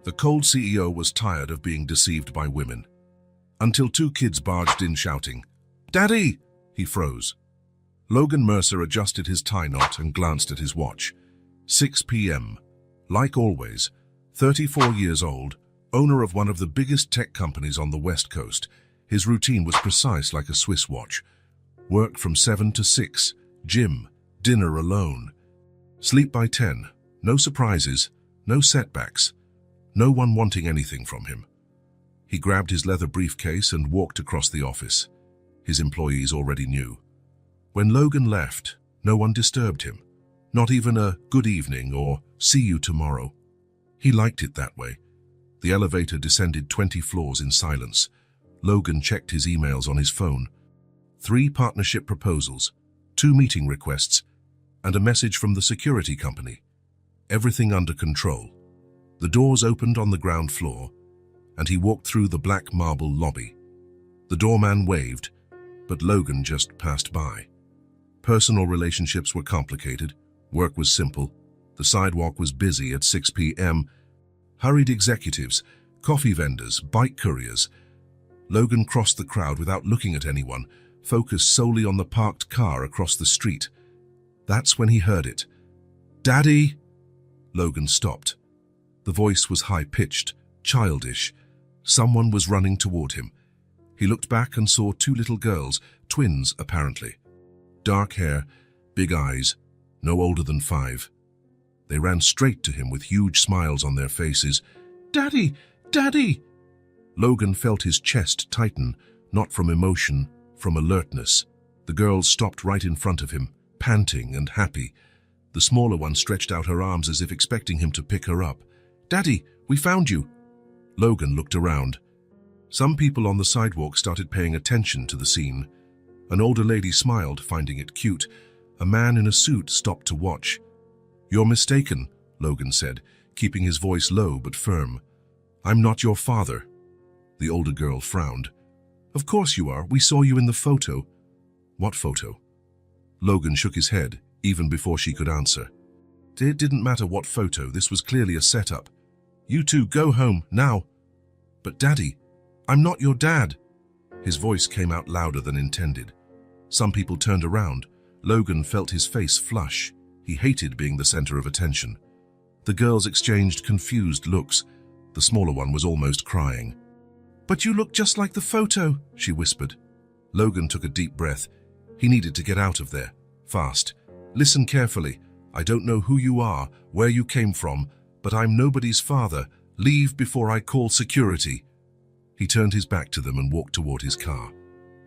The cold CEO was tired of being deceived by women. Until two kids barged in shouting, "Daddy!" He froze. Logan Mercer adjusted his tie knot and glanced at his watch. 6 p.m. Like always, 34 years old, owner of one of the biggest tech companies on the West Coast, his routine was precise like a Swiss watch. Work from 7 to 6, gym, dinner alone. Sleep by 10, no surprises, no setbacks, no one wanting anything from him. He grabbed his leather briefcase and walked across the office. His employees already knew. When Logan left, no one disturbed him. Not even a "good evening" or "see you tomorrow." He liked it that way. The elevator descended 20 floors in silence. Logan checked his emails on his phone. 3 partnership proposals, 2 meeting requests, and a message from the security company. Everything under control. The doors opened on the ground floor, and he walked through the black marble lobby. The doorman waved, but Logan just passed by. Personal relationships were complicated. Work was simple. The sidewalk was busy at 6 p.m. Hurried executives, coffee vendors, bike couriers. Logan crossed the crowd without looking at anyone, focused solely on the parked car across the street. That's when he heard it. "Daddy!" Logan stopped. The voice was high-pitched, childish. Someone was running toward him. He looked back and saw 2 little girls, twins apparently. Dark hair, big eyes, no older than 5. They ran straight to him with huge smiles on their faces. "Daddy! Daddy!" Logan felt his chest tighten, not from emotion, from alertness. The girls stopped right in front of him, panting and happy. The smaller one stretched out her arms as if expecting him to pick her up. "Daddy, we found you!" Logan looked around. Some people on the sidewalk started paying attention to the scene. An older lady smiled, finding it cute. A man in a suit stopped to watch. "You're mistaken," Logan said, keeping his voice low but firm. "I'm not your father." The older girl frowned. "Of course you are. We saw you in the photo." "What photo?" Logan shook his head, even before she could answer. It didn't matter what photo, this was clearly a setup. "You two go home, now." "But Daddy, I'm not your dad." His voice came out louder than intended. Some people turned around. Logan felt his face flush. He hated being the center of attention. The girls exchanged confused looks. The smaller one was almost crying. "But you look just like the photo," she whispered. Logan took a deep breath. He needed to get out of there, fast. "Listen carefully. I don't know who you are, where you came from, but I'm nobody's father. Leave before I call security." He turned his back to them and walked toward his car.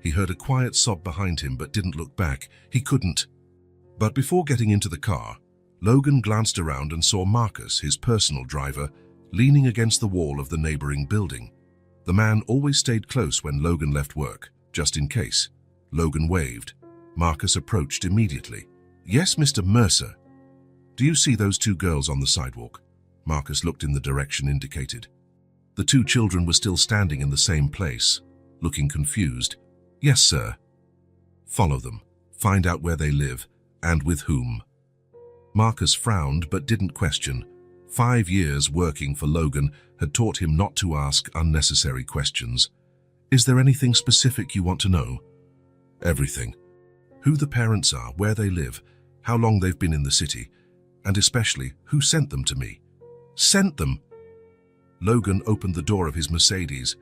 He heard a quiet sob behind him but didn't look back. He couldn't. But before getting into the car, Logan glanced around and saw Marcus, his personal driver, leaning against the wall of the neighboring building. The man always stayed close when Logan left work, just in case. Logan waved. Marcus approached immediately. "Yes, Mr. Mercer." "Do you see those 2 girls on the sidewalk?" Marcus looked in the direction indicated. The 2 children were still standing in the same place, looking confused. "Yes, sir." "Follow them. Find out where they live, and with whom." Marcus frowned but didn't question. 5 years working for Logan had taught him not to ask unnecessary questions. "Is there anything specific you want to know?" "Everything. Who the parents are, where they live, how long they've been in the city, and especially who sent them to me." "Sent them?" Logan opened the door of his Mercedes.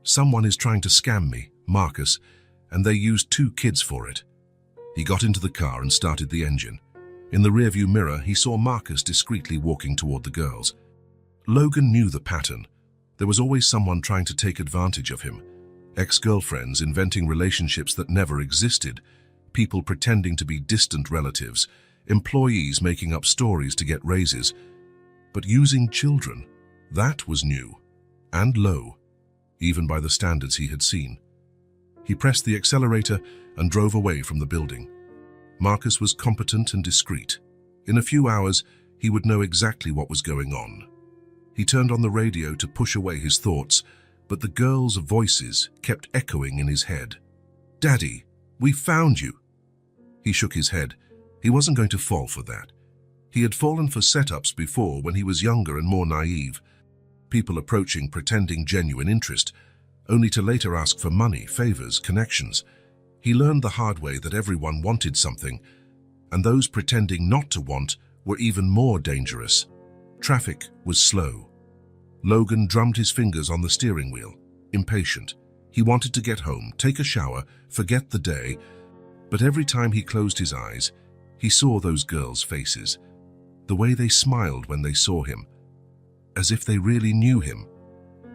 "Someone is trying to scam me, Marcus, and they used 2 kids for it." He got into the car and started the engine. In the rearview mirror, he saw Marcus discreetly walking toward the girls. Logan knew the pattern. There was always someone trying to take advantage of him. Ex-girlfriends inventing relationships that never existed, people pretending to be distant relatives, employees making up stories to get raises. But using children, that was new and low, even by the standards he had seen. He pressed the accelerator and drove away from the building. Marcus was competent and discreet. In a few hours, he would know exactly what was going on. He turned on the radio to push away his thoughts, but the girls' voices kept echoing in his head. "Daddy, we found you." He shook his head. He wasn't going to fall for that. He had fallen for setups before when he was younger and more naive. people approaching pretending genuine interest, only to later ask for money, favors, connections. He learned the hard way that everyone wanted something, and those pretending not to want were even more dangerous. Traffic was slow. Logan drummed his fingers on the steering wheel, impatient. He wanted to get home, take a shower, forget the day, but every time he closed his eyes, he saw those girls' faces, the way they smiled when they saw him, as if they really knew him.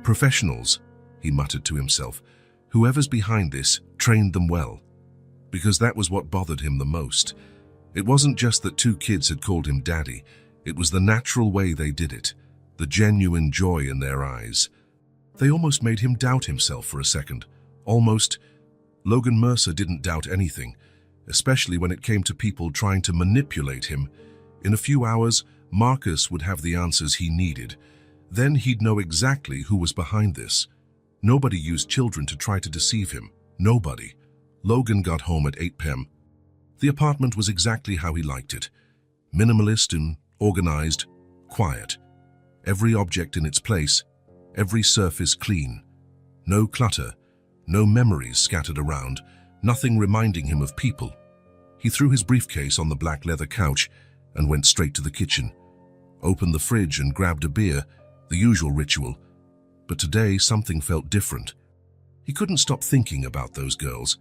Professionals, he muttered to himself. Whoever's behind this trained them well, because that was what bothered him the most. It wasn't just that two kids had called him daddy, it was the natural way they did it, the genuine joy in their eyes. They almost made him doubt himself for a second. Almost. Logan Mercer didn't doubt anything, especially when it came to people trying to manipulate him. In a few hours, Marcus would have the answers he needed. Then he'd know exactly who was behind this. Nobody used children to try to deceive him. Nobody. Logan got home at 8 p.m. The apartment was exactly how he liked it. Minimalist and organized, quiet. Every object in its place, every surface clean. No clutter, no memories scattered around, nothing reminding him of people. He threw his briefcase on the black leather couch and went straight to the kitchen. Opened the fridge and grabbed a beer, the usual ritual. But today something felt different. He couldn't stop thinking about those girls.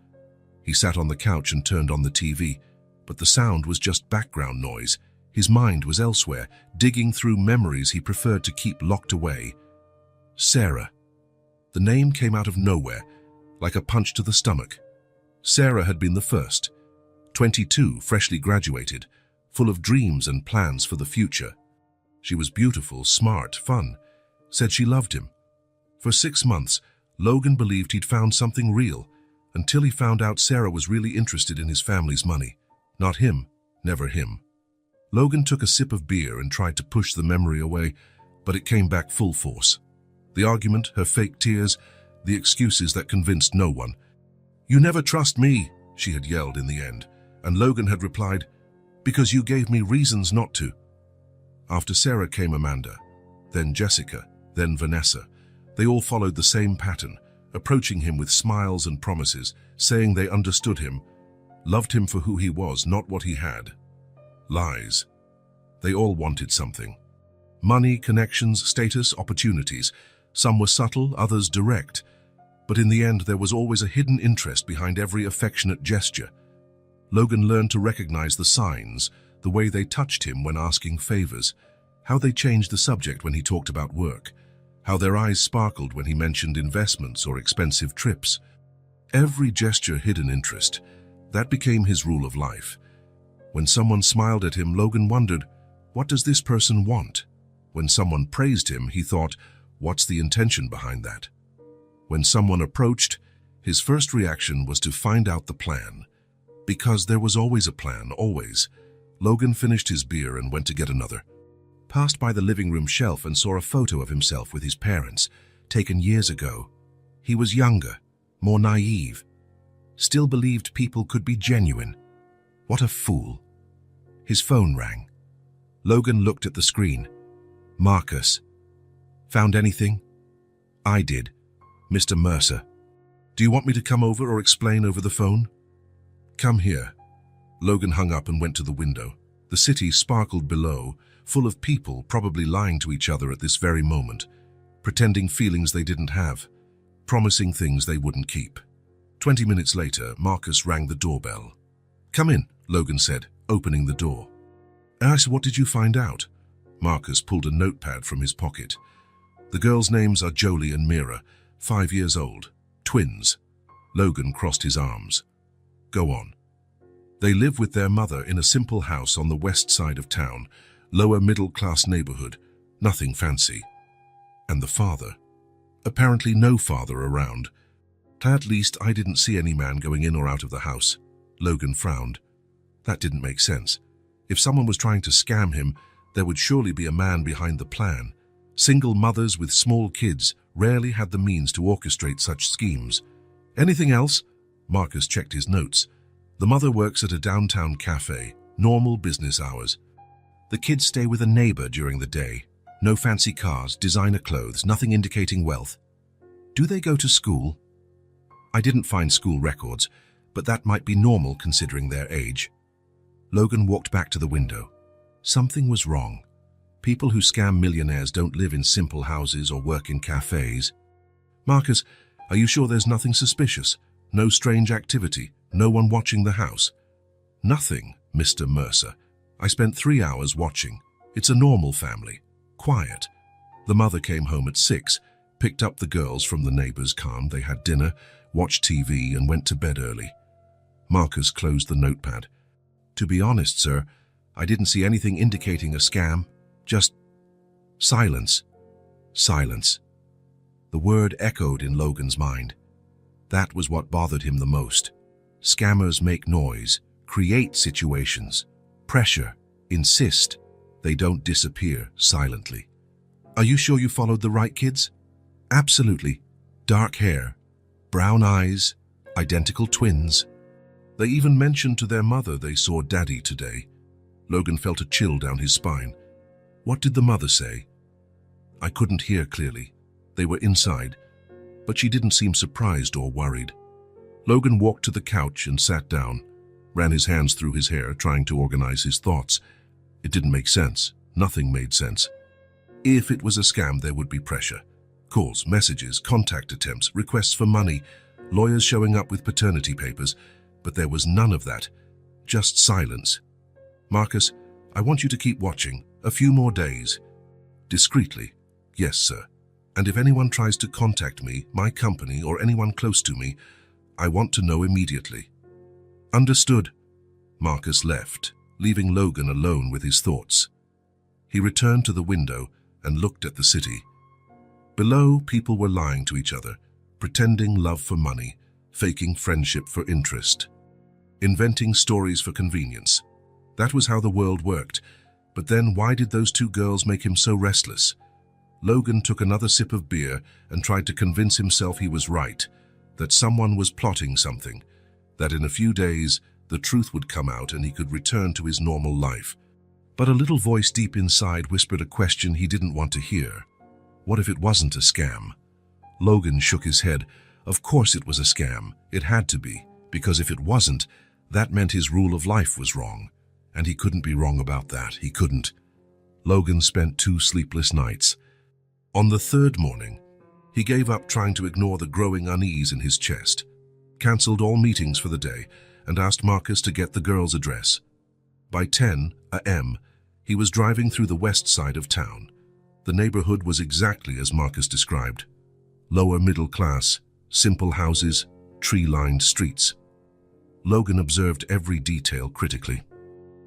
He sat on the couch and turned on the TV, but the sound was just background noise. His mind was elsewhere, digging through memories he preferred to keep locked away. Sarah. The name came out of nowhere, like a punch to the stomach. Sarah had been the first. 22, freshly graduated, full of dreams and plans for the future. She was beautiful, smart, fun, said she loved him. For 6 months, Logan believed he'd found something real, until he found out Sarah was really interested in his family's money. Not him, never him. Logan took a sip of beer and tried to push the memory away, but it came back full force. The argument, her fake tears, the excuses that convinced no one. "You never trust me," she had yelled in the end, and Logan had replied, "Because you gave me reasons not to." After Sarah came Amanda, then Jessica, then Vanessa. They all followed the same pattern, approaching him with smiles and promises, saying they understood him, loved him for who he was, not what he had. Lies. They all wanted something. Money, connections, status, opportunities. Some were subtle, others direct. But in the end, there was always a hidden interest behind every affectionate gesture. Logan learned to recognize the signs, the way they touched him when asking favors, how they changed the subject when he talked about work, how their eyes sparkled when he mentioned investments or expensive trips. Every gesture hid an interest. That became his rule of life. When someone smiled at him, Logan wondered, what does this person want? When someone praised him, he thought, what's the intention behind that? When someone approached, his first reaction was to find out the plan. Because there was always a plan, always. Logan finished his beer and went to get another. Passed by the living room shelf and saw a photo of himself with his parents, taken years ago. He was younger, more naive. Still believed people could be genuine. What a fool. His phone rang. Logan looked at the screen. Marcus. Found anything? I did. Mr. Mercer. Do you want me to come over or explain over the phone? Come here. Logan hung up and went to the window. The city sparkled below, full of people probably lying to each other at this very moment, pretending feelings they didn't have, promising things they wouldn't keep. 20 minutes later, Marcus rang the doorbell. Come in, Logan said, opening the door. What did you find out? Marcus pulled a notepad from his pocket. The girls' names are Jolie and Mira, 5 years old, twins. Logan crossed his arms. Go on. They live with their mother in a simple house on the west side of town, lower middle-class neighborhood, nothing fancy. And the father? Apparently no father around. At least I didn't see any man going in or out of the house. Logan frowned. That didn't make sense. If someone was trying to scam him, there would surely be a man behind the plan. Single mothers with small kids rarely had the means to orchestrate such schemes. Anything else? Marcus checked his notes. The mother works at a downtown cafe, normal business hours. The kids stay with a neighbor during the day. No fancy cars, designer clothes, nothing indicating wealth. Do they go to school? I didn't find school records, but that might be normal considering their age. Logan walked back to the window. Something was wrong. People who scam millionaires don't live in simple houses or work in cafes. Marcus, are you sure there's nothing suspicious? No strange activity? No one watching the house? Nothing, Mr. Mercer. I spent 3 hours watching. It's a normal family. Quiet. The mother came home at 6, picked up the girls from the neighbor's car. They had dinner, watched TV, and went to bed early. Marcus closed the notepad. To be honest, sir, I didn't see anything indicating a scam. Just silence. Silence. The word echoed in Logan's mind. That was what bothered him the most. Scammers make noise, create situations, pressure, insist. They don't disappear silently. Are you sure you followed the right kids? Absolutely. Dark hair, brown eyes, identical twins. They even mentioned to their mother they saw Daddy today. Logan felt a chill down his spine. What did the mother say? I couldn't hear clearly. They were inside, but she didn't seem surprised or worried. Logan walked to the couch and sat down, ran his hands through his hair, trying to organize his thoughts. It didn't make sense. Nothing made sense. If it was a scam, there would be pressure. Calls, messages, contact attempts, requests for money, lawyers showing up with paternity papers, but there was none of that. Just silence. Marcus, I want you to keep watching. A few more days. Discreetly. Yes, sir. And if anyone tries to contact me, my company, or anyone close to me, I want to know immediately. Understood. Marcus left, leaving Logan alone with his thoughts. He returned to the window and looked at the city. Below, people were lying to each other, pretending love for money, faking friendship for interest, inventing stories for convenience. That was how the world worked. But then why did those two girls make him so restless? Logan took another sip of beer and tried to convince himself he was right, that someone was plotting something, that in a few days the truth would come out and he could return to his normal life. But a little voice deep inside whispered a question he didn't want to hear. What if it wasn't a scam? Logan shook his head. Of course it was a scam. It had to be, because if it wasn't, that meant his rule of life was wrong. And he couldn't be wrong about that. He couldn't. Logan spent 2 sleepless nights. On the 3rd morning, he gave up trying to ignore the growing unease in his chest, cancelled all meetings for the day, and asked Marcus to get the girl's address. By 10 a.m., he was driving through the west side of town. The neighborhood was exactly as Marcus described. Lower middle class, simple houses, tree-lined streets. Logan observed every detail critically.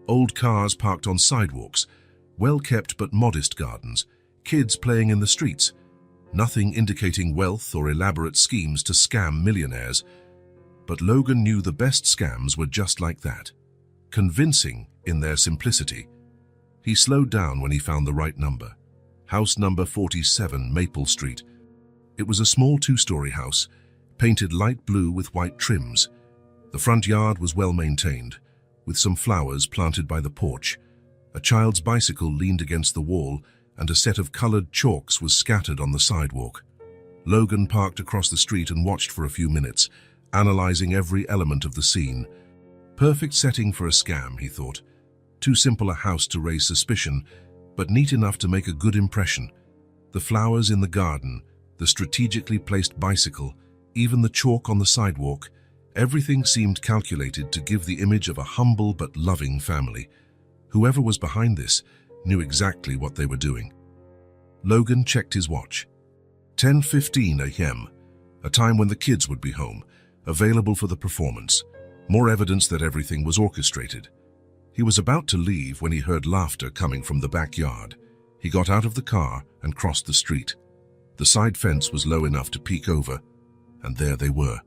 Old cars parked on sidewalks, well-kept but modest gardens, kids playing in the streets, nothing indicating wealth or elaborate schemes to scam millionaires. But Logan knew the best scams were just like that, convincing in their simplicity. He slowed down when he found the right number. House number 47, Maple Street. It was a small 2-story house, painted light blue with white trims. The front yard was well maintained, with some flowers planted by the porch. A child's bicycle leaned against the wall, and a set of colored chalks was scattered on the sidewalk. Logan parked across the street and watched for a few minutes, analyzing every element of the scene. Perfect setting for a scam, he thought. Too simple a house to raise suspicion, but neat enough to make a good impression. The flowers in the garden, the strategically placed bicycle, even the chalk on the sidewalk, everything seemed calculated to give the image of a humble but loving family. Whoever was behind this knew exactly what they were doing. Logan checked his watch. 10:15 a.m., a time when the kids would be home, available for the performance. More evidence that everything was orchestrated. He was about to leave when he heard laughter coming from the backyard. He got out of the car and crossed the street. The side fence was low enough to peek over, and there they were.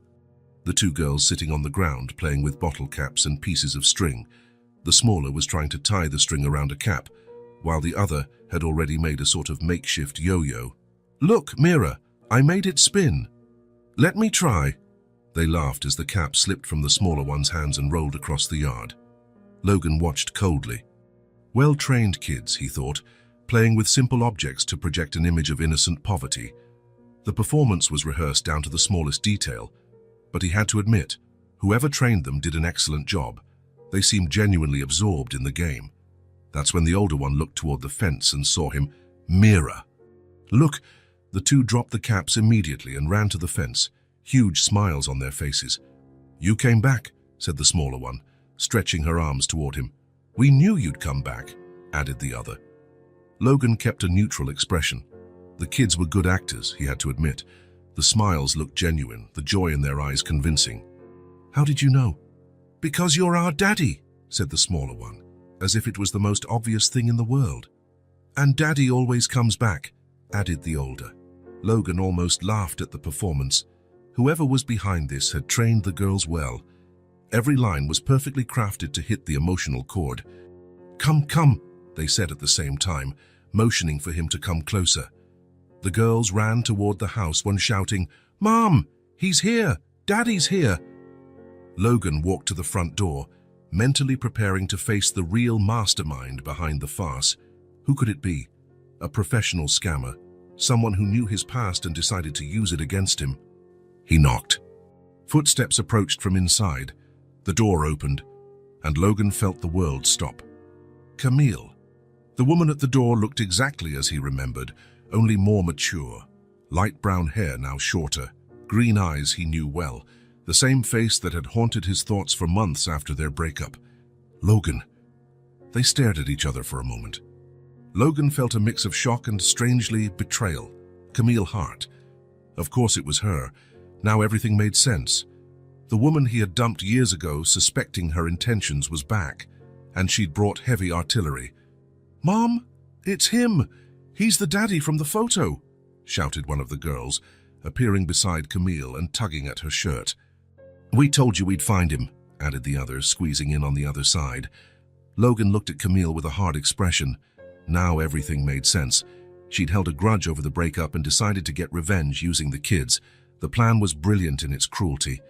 The 2 girls sitting on the ground playing with bottle caps and pieces of string. The smaller was trying to tie the string around a cap, while the other had already made a sort of makeshift yo-yo. Look, Mira, I made it spin. Let me try. They laughed as the cap slipped from the smaller one's hands and rolled across the yard. Logan watched coldly. Well-trained kids, he thought, playing with simple objects to project an image of innocent poverty. The performance was rehearsed down to the smallest detail, but he had to admit, whoever trained them did an excellent job. They seemed genuinely absorbed in the game. That's when the older one looked toward the fence and saw him. Mira! Look! The two dropped the caps immediately and ran to the fence, huge smiles on their faces. You came back, said the smaller one, stretching her arms toward him. We knew you'd come back, added the other. Logan kept a neutral expression. The kids were good actors, he had to admit. The smiles looked genuine, the joy in their eyes convincing. How did you know? Because you're our daddy, said the smaller one, as if it was the most obvious thing in the world. And daddy always comes back, added the older. Logan almost laughed at the performance. Whoever was behind this had trained the girls well. Every line was perfectly crafted to hit the emotional chord. Come, come, they said at the same time, motioning for him to come closer. The girls ran toward the house, one shouting, Mom, he's here! Daddy's here! Logan walked to the front door, mentally preparing to face the real mastermind behind the farce. Who could it be? A professional scammer, someone who knew his past and decided to use it against him. He knocked. Footsteps approached from inside. The door opened, and Logan felt the world stop. Camille. The woman at the door looked exactly as he remembered, only more mature. Light brown hair, now shorter. Green eyes he knew well. The same face that had haunted his thoughts for months after their breakup. Logan. They stared at each other for a moment. Logan felt a mix of shock and, strangely, betrayal. Camille Hart. Of course it was her. Now everything made sense. The woman he had dumped years ago, suspecting her intentions, was back, and she'd brought heavy artillery. Mom, it's him! He's the daddy from the photo! Shouted one of the girls, appearing beside Camille and tugging at her shirt. We told you we'd find him, added the other, squeezing in on the other side. Logan looked at Camille with a hard expression. Now everything made sense. She'd held a grudge over the breakup and decided to get revenge using the kids. The plan was brilliant in its cruelty.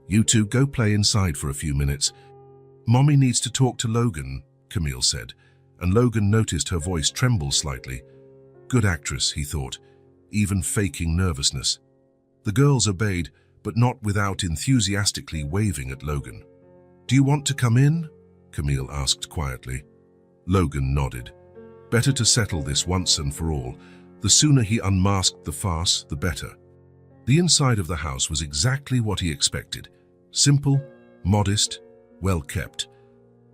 You two go play inside for a few minutes. Mommy needs to talk to Logan, Camille said, and Logan noticed her voice tremble slightly. Good actress, he thought, even faking nervousness. The girls obeyed, but not without enthusiastically waving at Logan. Do you want to come in? Camille asked quietly. Logan nodded. Better to settle this once and for all. The sooner he unmasked the farce, the better. The inside of the house was exactly what he expected. Simple, modest, well kept.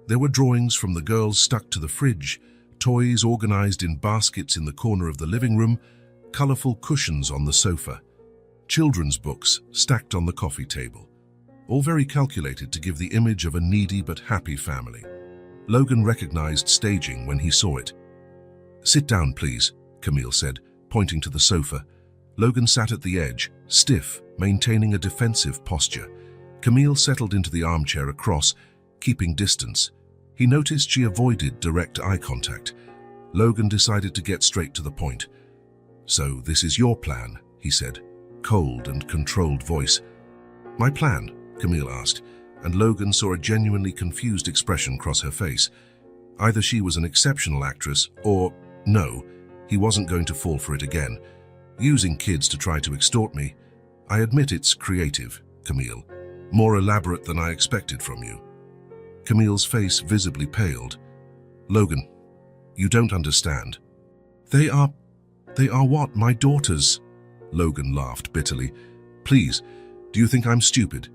There were drawings from the girls stuck to the fridge, toys organized in baskets in the corner of the living room, colorful cushions on the sofa, children's books stacked on the coffee table, all very calculated to give the image of a needy but happy family. Logan recognized staging when he saw it. Sit down, please, Camille said, pointing to the sofa. Logan sat at the edge, stiff, maintaining a defensive posture. Camille settled into the armchair across, keeping distance. He noticed she avoided direct eye contact. Logan decided to get straight to the point. So this is your plan, he said, cold and controlled voice. My plan? Camille asked, and Logan saw a genuinely confused expression cross her face. Either she was an exceptional actress, or, no, he wasn't going to fall for it again. Using kids to try to extort me. I admit it's creative, Camille. More elaborate than I expected from you. Camille's face visibly paled. Logan, you don't understand. They are what, my daughters? Logan laughed bitterly. Please, do you think I'm stupid?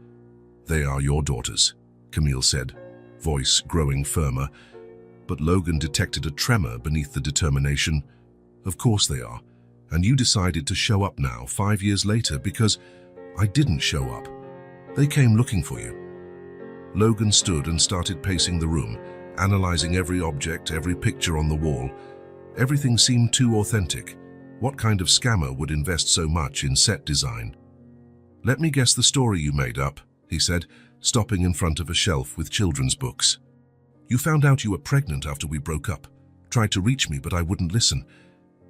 They are your daughters, Camille said, voice growing firmer. But Logan detected a tremor beneath the determination. Of course they are. And you decided to show up now, 5 years later, because I didn't show up. They came looking for you. Logan stood and started pacing the room, analyzing every object, every picture on the wall. Everything seemed too authentic. What kind of scammer would invest so much in set design? Let me guess the story you made up, he said, stopping in front of a shelf with children's books. You found out you were pregnant after we broke up. Tried to reach me, but I wouldn't listen.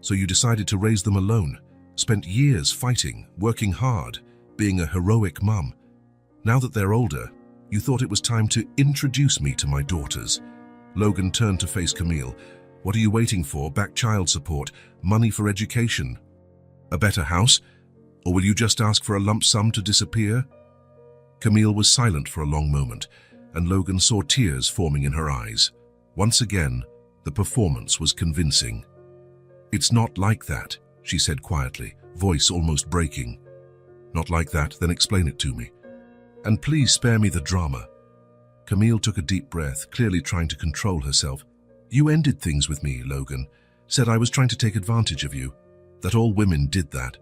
So you decided to raise them alone. Spent years fighting, working hard, being a heroic mum. Now that they're older, you thought it was time to introduce me to my daughters. Logan turned to face Camille. What are you waiting for? Back child support, money for education, a better house? Or will you just ask for a lump sum to disappear? Camille was silent for a long moment, and Logan saw tears forming in her eyes. Once again, the performance was convincing. "It's not like that," she said quietly, voice almost breaking. "Not like that? Then explain it to me. And please spare me the drama." Camille took a deep breath, clearly trying to control herself. "You ended things with me, Logan. Said I was trying to take advantage of you. That all women did that.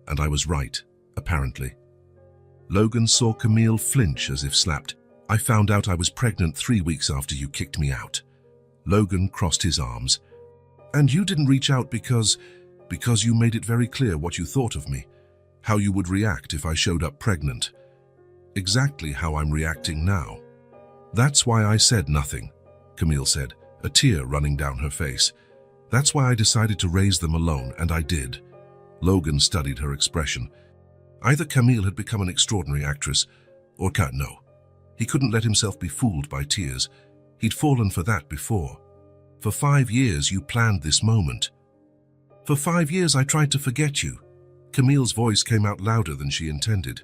And I was right, apparently." Logan saw Camille flinch as if slapped. "I found out I was pregnant 3 weeks after you kicked me out." Logan crossed his arms. "And you didn't reach out because you made it very clear what you thought of me, how you would react if I showed up pregnant. Exactly how I'm reacting now." "That's why I said nothing," Camille said, a tear running down her face. "That's why I decided to raise them alone, and I did." Logan studied her expression. Either Camille had become an extraordinary actress, or no. He couldn't let himself be fooled by tears. He'd fallen for that before. "For 5 years you planned this moment." "For 5 years I tried to forget you." Camille's voice came out louder than she intended.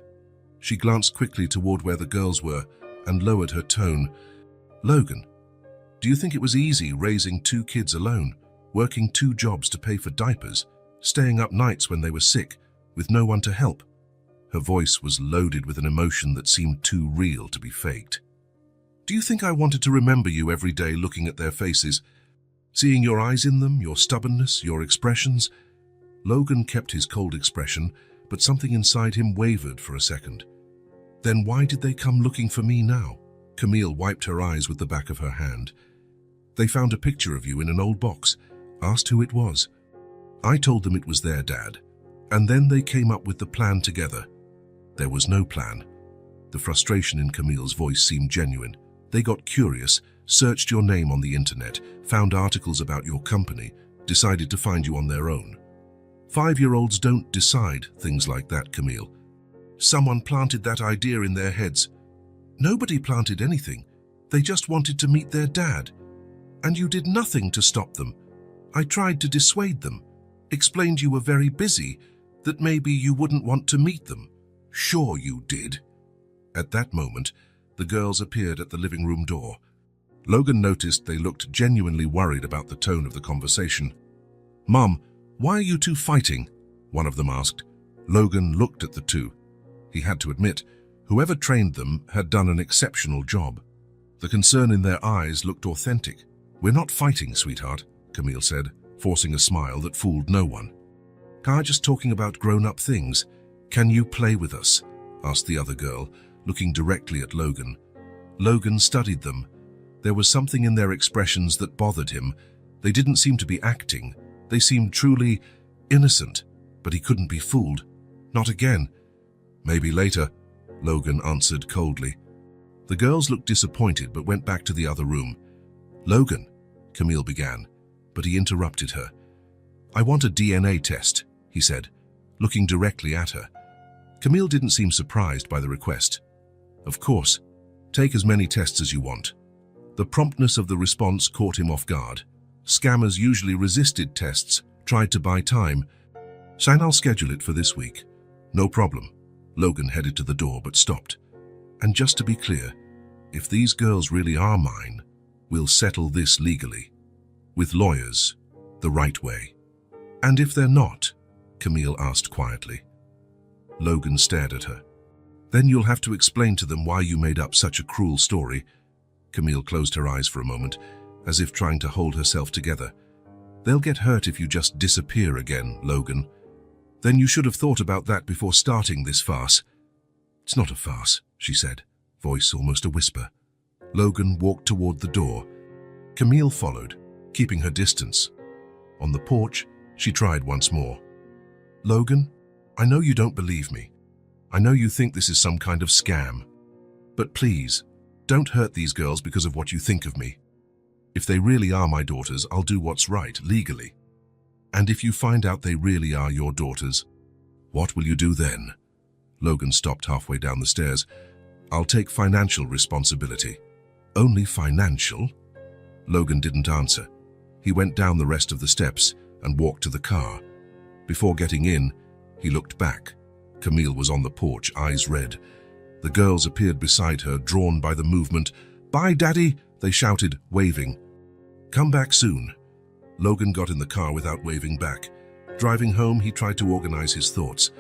She glanced quickly toward where the girls were and lowered her tone. "Logan, do you think it was easy raising 2 kids alone, working 2 jobs to pay for diapers, staying up nights when they were sick, with no one to help?" Her voice was loaded with an emotion that seemed too real to be faked. "Do you think I wanted to remember you every day looking at their faces, seeing your eyes in them, your stubbornness, your expressions?" Logan kept his cold expression, but something inside him wavered for a second. "Then why did they come looking for me now?" Camille wiped her eyes with the back of her hand. "They found a picture of you in an old box, asked who it was. I told them it was their dad, and then they came up with the plan together." There was no plan. The frustration in Camille's voice seemed genuine. "They got curious, searched your name on the internet, found articles about your company, decided to find you on their own." 5-year-olds don't decide things like that, Camille. Someone planted that idea in their heads. Nobody planted anything. They just wanted to meet their dad. And you did nothing to stop them. I tried to dissuade them, explained you were very busy, that maybe you wouldn't want to meet them. Sure you did." At that moment, the girls appeared at the living room door. Logan noticed they looked genuinely worried about the tone of the conversation. "Mom, why are you two fighting?" one of them asked. Logan looked at the two. He had to admit, whoever trained them had done an exceptional job. The concern in their eyes looked authentic. "We're not fighting, sweetheart," Camille said, forcing a smile that fooled no one. "We're just talking about grown-up things. Can you play with us?" asked the other girl, looking directly at Logan. Logan studied them. There was something in their expressions that bothered him. They didn't seem to be acting. They seemed truly innocent, but he couldn't be fooled. Not again. "Maybe later," Logan answered coldly. The girls looked disappointed but went back to the other room. "Logan," Camille began, but he interrupted her. "I want a DNA test," he said, looking directly at her. Camille didn't seem surprised by the request. "Of course. Take as many tests as you want." The promptness of the response caught him off guard. Scammers usually resisted tests, tried to buy time. "Sign, I'll schedule it for this week." "No problem." Logan headed to the door but stopped. "And just to be clear, if these girls really are mine, we'll settle this legally. With lawyers, the right way." "And if they're not?" Camille asked quietly. Logan stared at her. "Then you'll have to explain to them why you made up such a cruel story." Camille closed her eyes for a moment, as if trying to hold herself together. "They'll get hurt if you just disappear again, Logan. Then you should have thought about that before starting this farce." "It's not a farce," she said, voice almost a whisper. Logan walked toward the door. Camille followed, keeping her distance. On the porch, she tried once more. "Logan, I know you don't believe me. I know you think this is some kind of scam. But please, don't hurt these girls because of what you think of me. If they really are my daughters, I'll do what's right, legally. And if you find out they really are your daughters, what will you do then?" Logan stopped halfway down the stairs. "I'll take financial responsibility." "Only financial?" Logan didn't answer. He went down the rest of the steps and walked to the car. Before getting in, he looked back. Camille was on the porch, eyes red. The girls appeared beside her, drawn by the movement. "Bye, Daddy," they shouted, waving. "Come back soon." Logan got in the car without waving back. Driving home, he tried to organize his thoughts.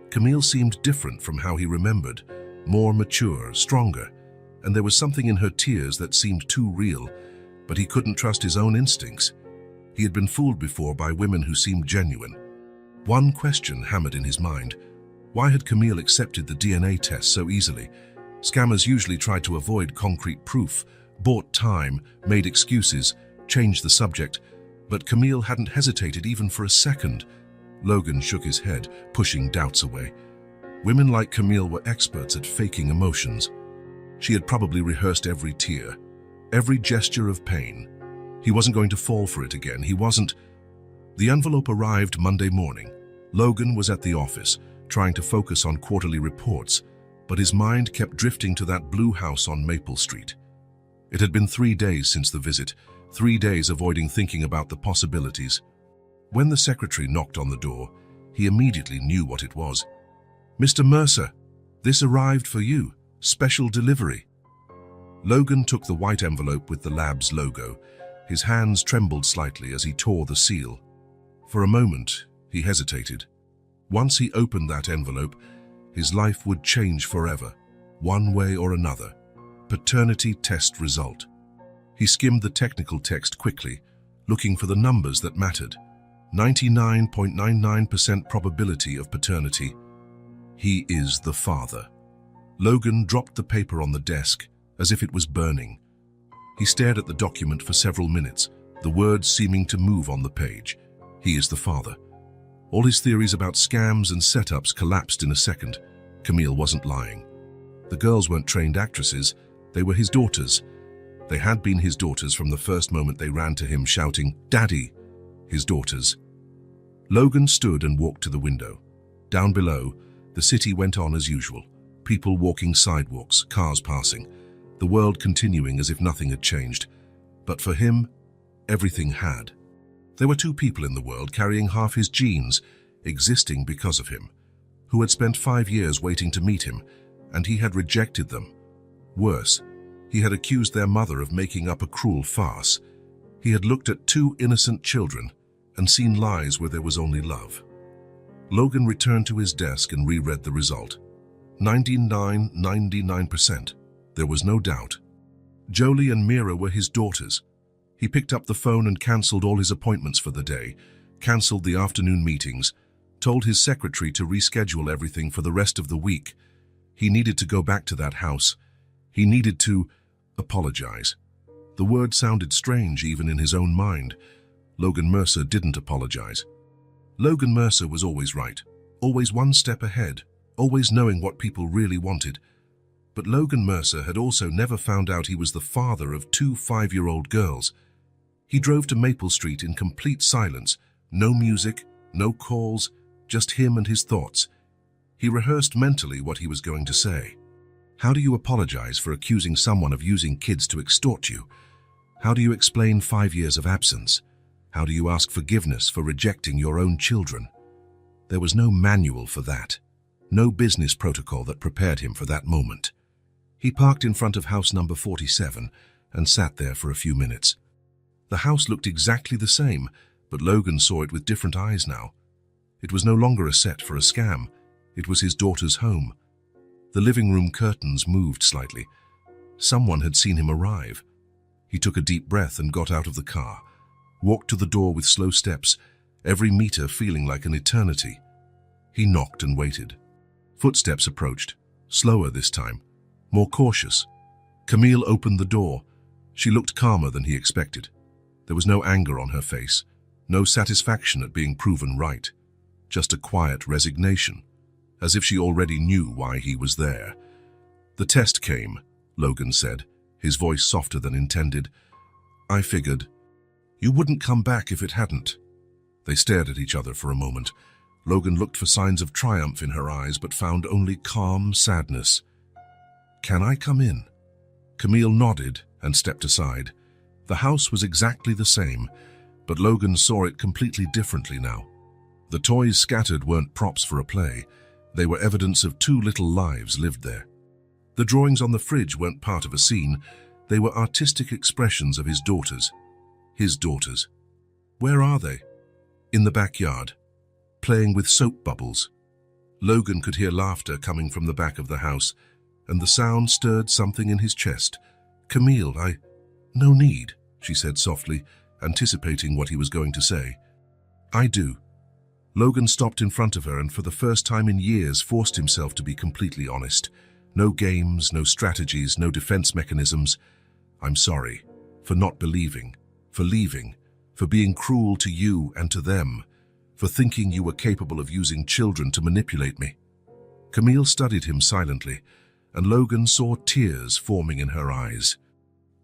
Camille seemed different from how he remembered, more mature, stronger, and there was something in her tears that seemed too real, but he couldn't trust his own instincts. He had been fooled before by women who seemed genuine. One question hammered in his mind. Why had Camille accepted the DNA test so easily? Scammers usually tried to avoid concrete proof, bought time, made excuses, changed the subject, but Camille hadn't hesitated even for a second. Logan shook his head, pushing doubts away. Women like Camille were experts at faking emotions. She had probably rehearsed every tear, every gesture of pain. He wasn't going to fall for it again. He wasn't. The envelope arrived Monday morning. Logan was at the office, trying to focus on quarterly reports, but his mind kept drifting to that blue house on Maple Street. It had been 3 days since the visit, 3 days avoiding thinking about the possibilities. When the secretary knocked on the door, he immediately knew what it was. "Mr. Mercer, this arrived for you. Special delivery." Logan took the white envelope with the lab's logo. His hands trembled slightly as he tore the seal. For a moment, he hesitated. Once he opened that envelope, his life would change forever, one way or another. Paternity test result. He skimmed the technical text quickly, looking for the numbers that mattered. 99.99% probability of paternity. He is the father. Logan dropped the paper on the desk as if it was burning. He stared at the document for several minutes, the words seeming to move on the page. He is the father. All his theories about scams and setups collapsed in a second. Camille wasn't lying. The girls weren't trained actresses, they were his daughters. They had been his daughters from the first moment they ran to him shouting, "Daddy!" His daughters. Logan stood and walked to the window. Down below, the city went on as usual. People walking sidewalks, cars passing, the world continuing as if nothing had changed. But for him, everything had. There were 2 people in the world carrying half his genes, existing because of him, who had spent 5 years waiting to meet him, and he had rejected them. Worse, he had accused their mother of making up a cruel farce. He had looked at 2 innocent children and seen lies where there was only love. Logan returned to his desk and reread the result. 99%. There was no doubt. Jolie and Mira were his daughters. He picked up the phone and cancelled all his appointments for the day, cancelled the afternoon meetings, told his secretary to reschedule everything for the rest of the week. He needed to go back to that house. He needed to apologize. The word sounded strange even in his own mind. Logan Mercer didn't apologize. Logan Mercer was always right, always one step ahead, always knowing what people really wanted. But Logan Mercer had also never found out he was the father of 2 5-year-old girls. He drove to Maple Street in complete silence, no music, no calls, just him and his thoughts. He rehearsed mentally what he was going to say. How do you apologize for accusing someone of using kids to extort you? How do you explain 5 years of absence? How do you ask forgiveness for rejecting your own children? There was no manual for that, no business protocol that prepared him for that moment. He parked in front of house number 47 and sat there for a few minutes. The house looked exactly the same, but Logan saw it with different eyes now. It was no longer a set for a scam. It was his daughter's home. The living room curtains moved slightly. Someone had seen him arrive. He took a deep breath and got out of the car, walked to the door with slow steps, every meter feeling like an eternity. He knocked and waited. Footsteps approached, slower this time, more cautious. Camille opened the door. She looked calmer than he expected. There was no anger on her face, no satisfaction at being proven right, just a quiet resignation, as if she already knew why he was there. "The test came," Logan said, his voice softer than intended. "I figured. You wouldn't come back if it hadn't." They stared at each other for a moment. Logan looked for signs of triumph in her eyes, but found only calm sadness. "Can I come in?" Camille nodded and stepped aside. The house was exactly the same. But Logan saw it completely differently now. The toys scattered weren't props for a play. They were evidence of two little lives lived there. The drawings on the fridge weren't part of a scene. They were artistic expressions of his daughters. His daughters. Where are they? In the backyard, playing with soap bubbles. Logan could hear laughter coming from the back of the house, and the sound stirred something in his chest. "Camille, No need," she said softly, anticipating what he was going to say. "I do." Logan stopped in front of her and for the first time in years forced himself to be completely honest. No games, no strategies, no defense mechanisms. "I'm sorry. For not believing. For leaving. For being cruel to you and to them. For thinking you were capable of using children to manipulate me." Camille studied him silently, and Logan saw tears forming in her eyes.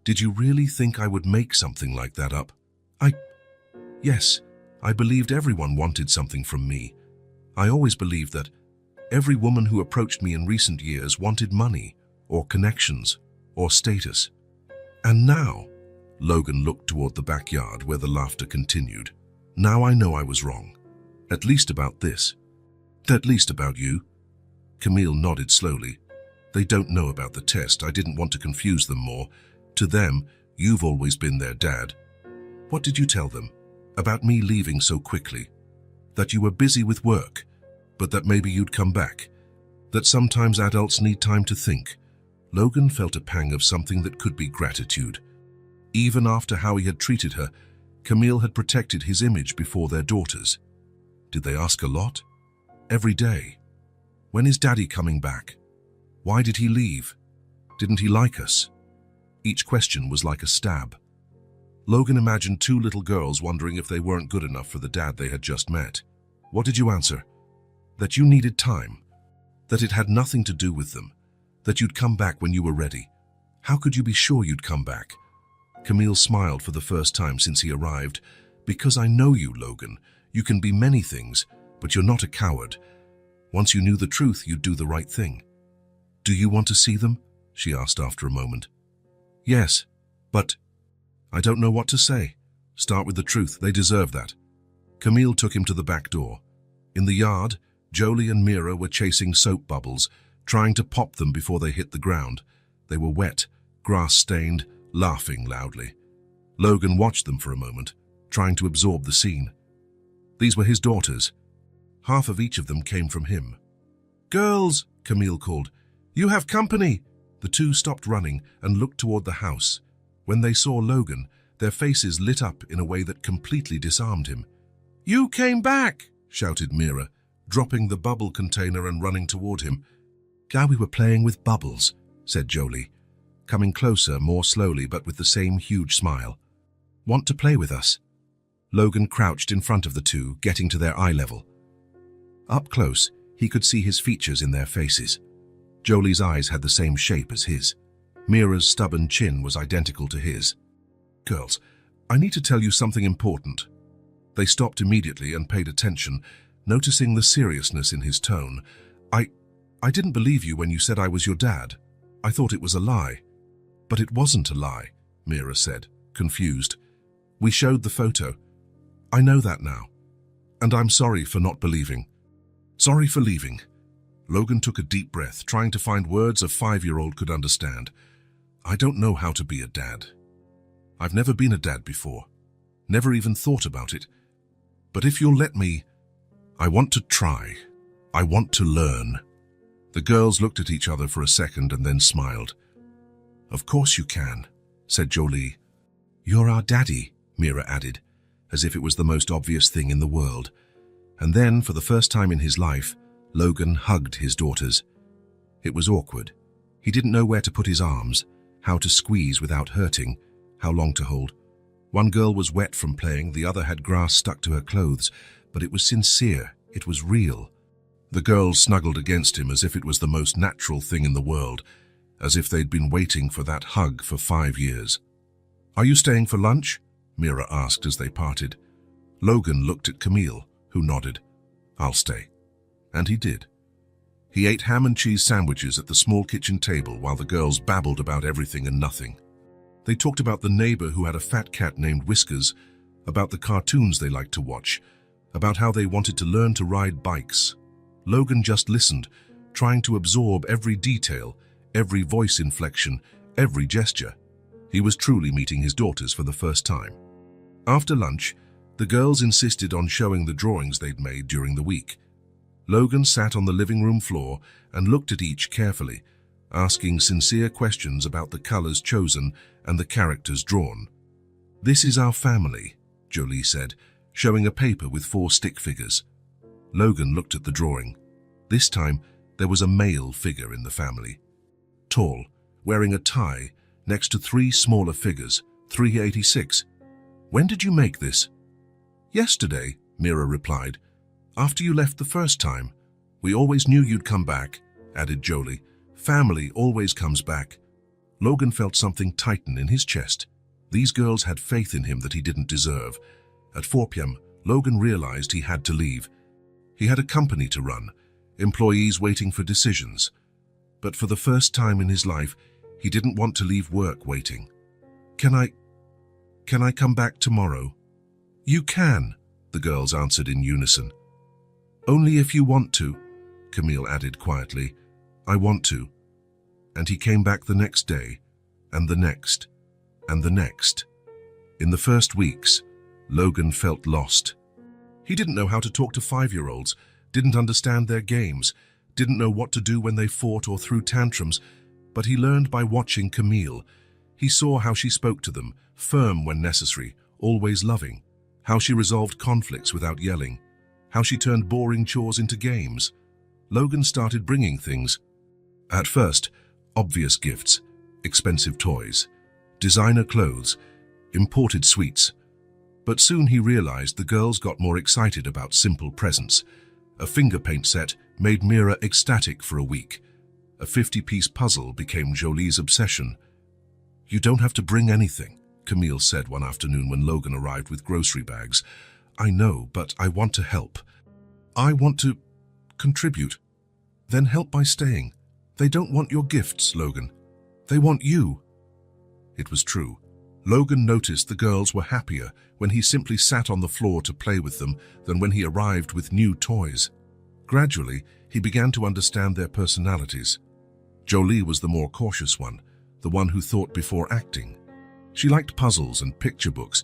"Did you really think I would make something like that up?" Yes, I believed everyone wanted something from me. I always believed that every woman who approached me in recent years wanted money, or connections, or status. And now," Logan looked toward the backyard where the laughter continued, "now I know I was wrong. At least about this. At least about you." Camille nodded slowly. "They don't know about the test. I didn't want to confuse them more. To them, you've always been their dad." "What did you tell them? About me leaving so quickly? That you were busy with work, but that maybe you'd come back? That sometimes adults need time to think?" Logan felt a pang of something that could be gratitude. Even after how he had treated her, Camille had protected his image before their daughters. Did they ask a lot? Every day. "When is Daddy coming back? Why did he leave? Didn't he like us?" Each question was like a stab. Logan imagined two little girls wondering if they weren't good enough for the dad they had just met. "What did you answer?" "That you needed time. That it had nothing to do with them. That you'd come back when you were ready." "How could you be sure you'd come back?" Camille smiled for the first time since he arrived. "Because I know you, Logan. You can be many things, but you're not a coward. Once you knew the truth, you'd do the right thing." "Do you want to see them?" she asked after a moment. "Yes, but I don't know what to say." "Start with the truth. They deserve that." Camille took him to the back door. In the yard, Jolie and Mira were chasing soap bubbles, trying to pop them before they hit the ground. They were wet, grass-stained, laughing loudly. Logan watched them for a moment, trying to absorb the scene. These were his daughters. Half of each of them came from him. "Girls," Camille called, "you have company." The two stopped running and looked toward the house. When they saw Logan, their faces lit up in a way that completely disarmed him. "You came back," shouted Mira, dropping the bubble container and running toward him. "We were playing with bubbles," said Jolie, coming closer more slowly but with the same huge smile. "Want to play with us?" Logan crouched in front of the two, getting to their eye level. Up close, he could see his features in their faces. Jolie's eyes had the same shape as his. Mira's stubborn chin was identical to his. "Girls, I need to tell you something important." They stopped immediately and paid attention, noticing the seriousness in his tone. I didn't believe you when you said I was your dad. I thought it was a lie." "But it wasn't a lie," Mira said, confused. "We showed the photo. I know that now. And I'm sorry for not believing. Sorry for leaving." Logan took a deep breath, trying to find words a 5-year-old could understand. "I don't know how to be a dad. I've never been a dad before. Never even thought about it. But if you'll let me, I want to try. I want to learn." The girls looked at each other for a second and then smiled. "Of course you can," said Jolie. "You're our daddy," Mira added, as if it was the most obvious thing in the world. And then, for the first time in his life, Logan hugged his daughters. It was awkward. He didn't know where to put his arms, how to squeeze without hurting, how long to hold. One girl was wet from playing, the other had grass stuck to her clothes, but it was sincere, it was real. The girls snuggled against him as if it was the most natural thing in the world, as if they'd been waiting for that hug for 5 years. "Are you staying for lunch?" Mira asked as they parted. Logan looked at Camille, who nodded. "I'll stay." And he did. He ate ham and cheese sandwiches at the small kitchen table while the girls babbled about everything and nothing. They talked about the neighbor who had a fat cat named Whiskers, about the cartoons they liked to watch, about how they wanted to learn to ride bikes. Logan just listened, trying to absorb every detail, every voice inflection, every gesture. He was truly meeting his daughters for the first time. After lunch, the girls insisted on showing the drawings they'd made during the week. Logan sat on the living room floor and looked at each carefully, asking sincere questions about the colors chosen and the characters drawn. "This is our family," Jolie said, showing a paper with 4 stick figures. Logan looked at the drawing. This time, there was a male figure in the family. Tall, wearing a tie, next to 3 smaller figures, 386. "When did you make this?" "Yesterday," Mira replied. "After you left the first time. We always knew you'd come back," added Jolie. "Family always comes back." Logan felt something tighten in his chest. These girls had faith in him that he didn't deserve. At 4 p.m., Logan realized he had to leave. He had a company to run, employees waiting for decisions. But for the first time in his life, he didn't want to leave work waiting. Can I come back tomorrow?" "You can," the girls answered in unison. "Only if you want to," Camille added quietly. "I want to." And he came back the next day, and the next, and the next. In the first weeks, Logan felt lost. He didn't know how to talk to 5-year-olds, didn't understand their games, didn't know what to do when they fought or threw tantrums, but he learned by watching Camille. He saw how she spoke to them, firm when necessary, always loving, how she resolved conflicts without yelling, how she turned boring chores into games. Logan started bringing things. At first, obvious gifts, expensive toys, designer clothes, imported sweets. But soon he realized the girls got more excited about simple presents. A finger paint set made Mira ecstatic for a week. A 50-piece puzzle became Jolie's obsession. "You don't have to bring anything," Camille said one afternoon when Logan arrived with grocery bags. "I know, but I want to help. I want to contribute." "Then help by staying. They don't want your gifts, Logan. They want you." It was true. Logan noticed the girls were happier when he simply sat on the floor to play with them than when he arrived with new toys. Gradually, he began to understand their personalities. Jolie was the more cautious one, the one who thought before acting. She liked puzzles and picture books,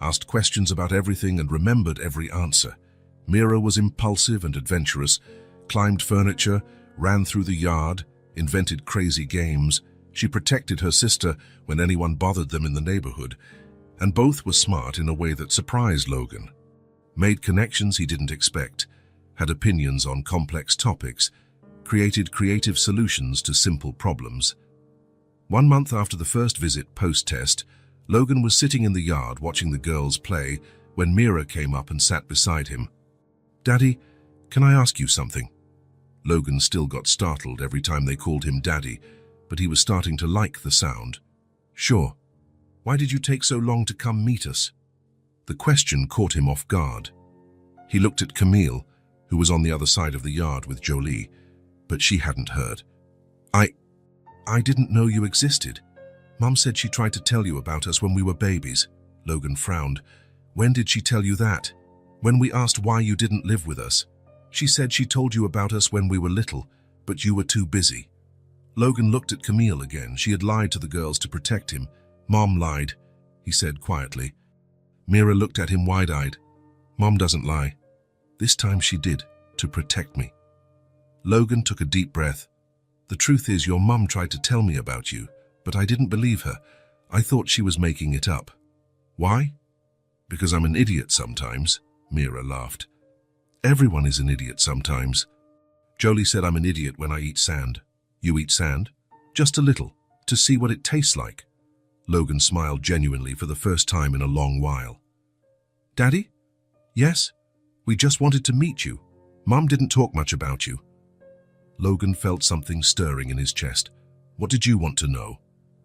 asked questions about everything and remembered every answer. Mira was impulsive and adventurous, climbed furniture, ran through the yard, invented crazy games. She protected her sister when anyone bothered them in the neighborhood, and both were smart in a way that surprised Logan. Made connections he didn't expect, had opinions on complex topics, created creative solutions to simple problems. 1 month after the first visit post-test, Logan was sitting in the yard watching the girls play when Mira came up and sat beside him. "Daddy, can I ask you something?" Logan still got startled every time they called him Daddy, but he was starting to like the sound. "Sure. Why did you take so long to come meet us?" The question caught him off guard. He looked at Camille, who was on the other side of the yard with Jolie, but she hadn't heard. I didn't know you existed. Mum said she tried to tell you about us when we were babies." Logan frowned. "When did she tell you that?" "When we asked why you didn't live with us. She said she told you about us when we were little, but you were too busy." Logan looked at Camille again. She had lied to the girls to protect him. "Mom lied," he said quietly. Mira looked at him wide-eyed. "Mom doesn't lie. This time she did, to protect me." Logan took a deep breath. "The truth is, your mum tried to tell me about you, but I didn't believe her. I thought she was making it up." "Why?" "Because I'm an idiot sometimes," Mira laughed. "Everyone is an idiot sometimes." Jolie said I'm an idiot when I eat sand. "You eat sand?" "Just a little, to see what it tastes like." Logan smiled genuinely for the first time in a long while. "Daddy?" "Yes? We just wanted to meet you. Mum didn't talk much about you." Logan felt something stirring in his chest. "What did you want to know?"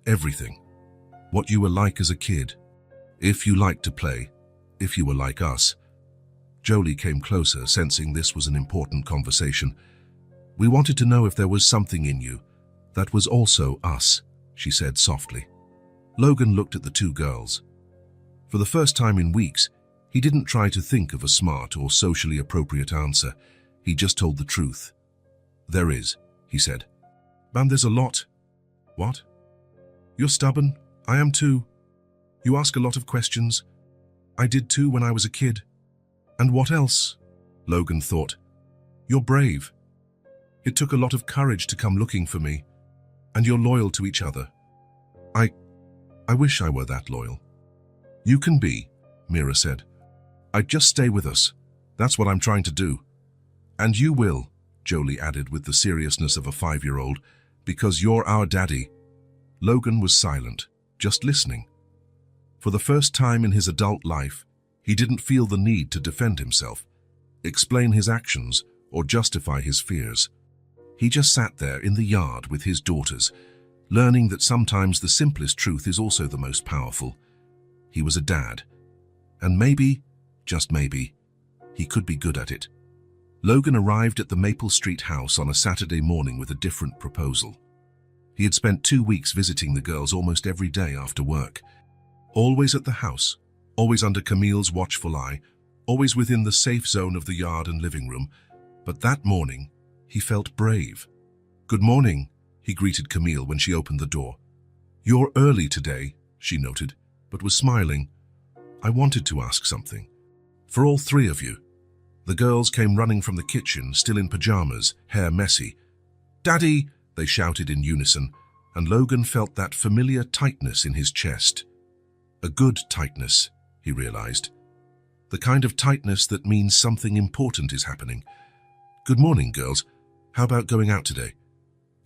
"Everything. What you were like as a kid. If you liked to play. If you were like us." Jolie came closer, sensing this was an important conversation. "We wanted to know if there was something in you that was also us," she said softly. Logan looked at the two girls. For the first time in weeks, he didn't try to think of a smart or socially appropriate answer. He just told the truth. "There is," he said. "And there's a lot." "What?" "You're stubborn. I am too. You ask a lot of questions. I did too when I was a kid." "And what else?" Logan thought. "You're brave. It took a lot of courage to come looking for me. And you're loyal to each other. I wish I were that loyal." "You can be," Mira said. "I'd just stay with us. That's what I'm trying to do." "And you will," Jolie added with the seriousness of a 5-year-old, "because you're our daddy." Logan was silent, just listening. For the first time in his adult life, he didn't feel the need to defend himself, explain his actions, or justify his fears. He just sat there in the yard with his daughters, learning that sometimes the simplest truth is also the most powerful. He was a dad, and maybe, just maybe, he could be good at it. Logan arrived at the Maple Street house on a Saturday morning with a different proposal. He had spent 2 weeks visiting the girls almost every day after work. Always at the house, always under Camille's watchful eye, always within the safe zone of the yard and living room. But that morning, he felt brave. "Good morning," he greeted Camille when she opened the door. "You're early today," she noted, but was smiling. "I wanted to ask something. For all 3 of you." The girls came running from the kitchen, still in pajamas, hair messy. "Daddy!" they shouted in unison, and Logan felt that familiar tightness in his chest. A good tightness, he realized. The kind of tightness that means something important is happening. "Good morning, girls. How about going out today?"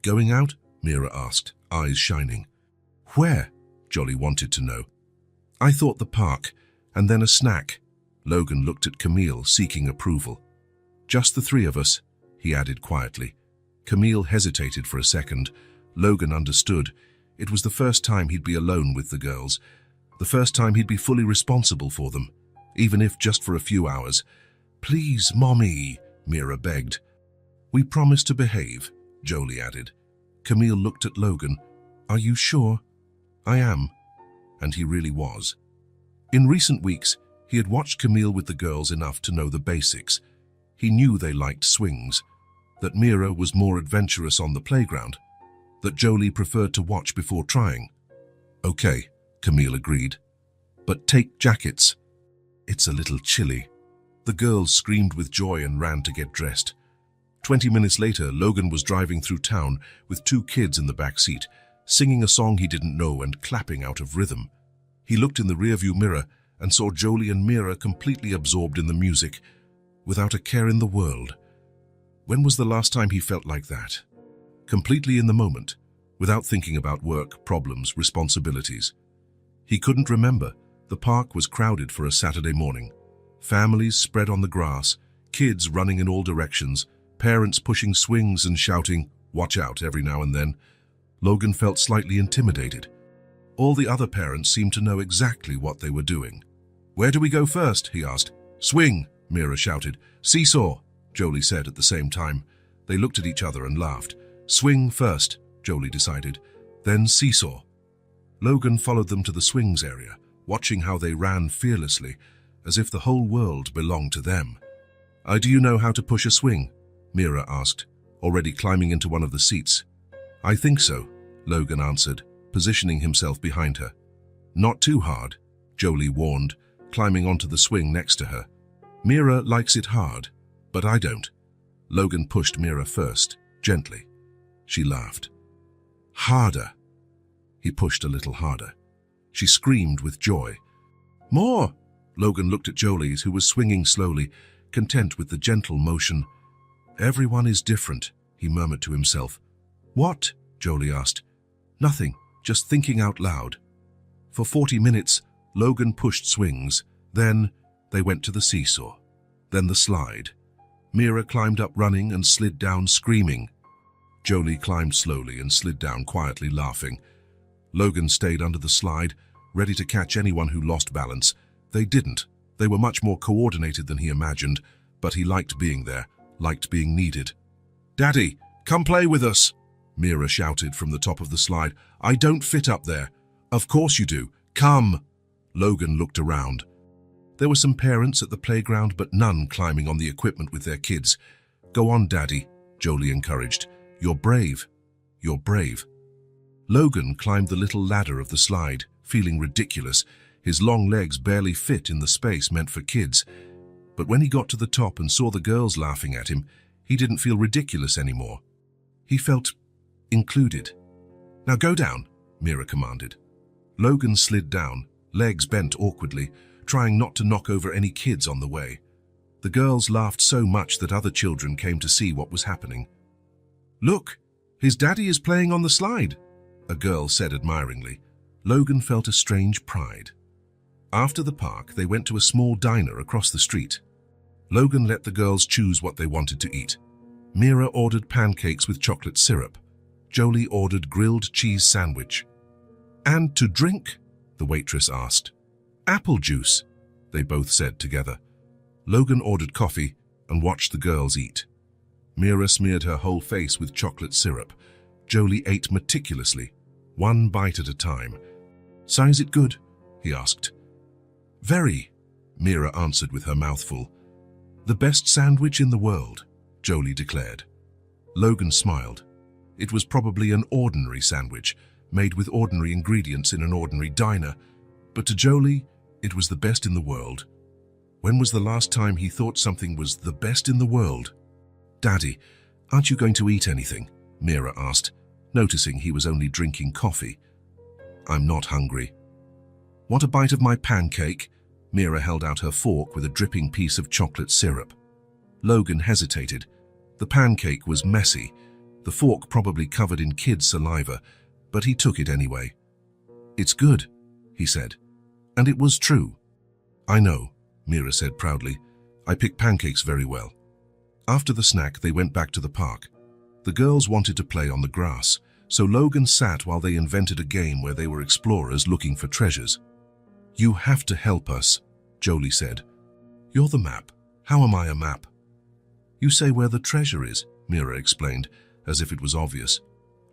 "Going out?" Mira asked, eyes shining. "Where?" Jolie wanted to know. "I thought the park, and then a snack." Logan looked at Camille, seeking approval. "Just the 3 of us," he added quietly. Camille hesitated for a second. Logan understood. It was the first time he'd be alone with the girls, the first time he'd be fully responsible for them, even if just for a few hours. "Please, Mommy," Mira begged. "We promise to behave," Jolie added. Camille looked at Logan. "Are you sure?" "I am." And he really was. In recent weeks, he had watched Camille with the girls enough to know the basics. He knew they liked swings, that Mira was more adventurous on the playground, that Jolie preferred to watch before trying. "Okay," Camille agreed. "But take jackets. It's a little chilly." The girls screamed with joy and ran to get dressed. 20 minutes later, Logan was driving through town with 2 kids in the back seat, singing a song he didn't know and clapping out of rhythm. He looked in the rearview mirror and saw Jolie and Mira completely absorbed in the music, without a care in the world. When was the last time he felt like that? Completely in the moment, without thinking about work, problems, responsibilities. He couldn't remember. The park was crowded for a Saturday morning. Families spread on the grass, kids running in all directions, parents pushing swings and shouting, "Watch out," every now and then. Logan felt slightly intimidated. All the other parents seemed to know exactly what they were doing. "Where do we go first?" he asked. "Swing," Mira shouted. "Seesaw," Jolie said at the same time. They looked at each other and laughed. "Swing first," Jolie decided, "then seesaw." Logan followed them to the swings area, watching how they ran fearlessly, as if the whole world belonged to them. "Do you know how to push a swing?" Mira asked, already climbing into one of the seats. "I think so," Logan answered, positioning himself behind her. "Not too hard," Jolie warned, climbing onto the swing next to her. "Mira likes it hard, but I don't." Logan pushed Mira first, gently. She laughed. "Harder." He pushed a little harder. She screamed with joy. "More!" Logan looked at Jolie, who was swinging slowly, content with the gentle motion. "Everyone is different," he murmured to himself. "What?" Jolie asked. "Nothing, just thinking out loud." For 40 minutes, Logan pushed swings. Then they went to the seesaw. Then the slide. Mira climbed up running and slid down screaming. Jolie climbed slowly and slid down quietly, laughing. Logan stayed under the slide, ready to catch anyone who lost balance. They didn't. They were much more coordinated than he imagined, but he liked being there, liked being needed. "Daddy, come play with us," Mira shouted from the top of the slide. "I don't fit up there." "Of course you do. Come." Logan looked around. There were some parents at the playground, but none climbing on the equipment with their kids. "Go on, Daddy," Jolie encouraged. "You're brave. You're brave." Logan climbed the little ladder of the slide, feeling ridiculous. His long legs barely fit in the space meant for kids. But when he got to the top and saw the girls laughing at him, he didn't feel ridiculous anymore. He felt included. "Now go down," Mira commanded. Logan slid down, legs bent awkwardly, trying not to knock over any kids on the way. The girls laughed so much that other children came to see what was happening. "Look, his daddy is playing on the slide," a girl said admiringly. Logan felt a strange pride. After the park, they went to a small diner across the street. Logan let the girls choose what they wanted to eat. Mira ordered pancakes with chocolate syrup. Jolie ordered grilled cheese sandwich. "And to drink?" the waitress asked. "Apple juice," they both said together. Logan ordered coffee and watched the girls eat. Mira smeared her whole face with chocolate syrup. Jolie ate meticulously, one bite at a time. "So is it good?" he asked. "Very," Mira answered with her mouth full. "The best sandwich in the world," Jolie declared. Logan smiled. It was probably an ordinary sandwich, made with ordinary ingredients in an ordinary diner, but to Jolie, it was the best in the world. When was the last time he thought something was the best in the world? "Daddy, aren't you going to eat anything?" Mira asked, noticing he was only drinking coffee. "I'm not hungry." "Want a bite of my pancake?" Mira held out her fork with a dripping piece of chocolate syrup. Logan hesitated. The pancake was messy, the fork probably covered in kids' saliva, but he took it anyway. "It's good," he said. And it was true. "I know," Mira said proudly. "I pick pancakes very well." After the snack, they went back to the park. The girls wanted to play on the grass, so Logan sat while they invented a game where they were explorers looking for treasures. "You have to help us," Jolie said. "You're the map. How am I a map?" "You say where the treasure is," Mira explained, as if it was obvious.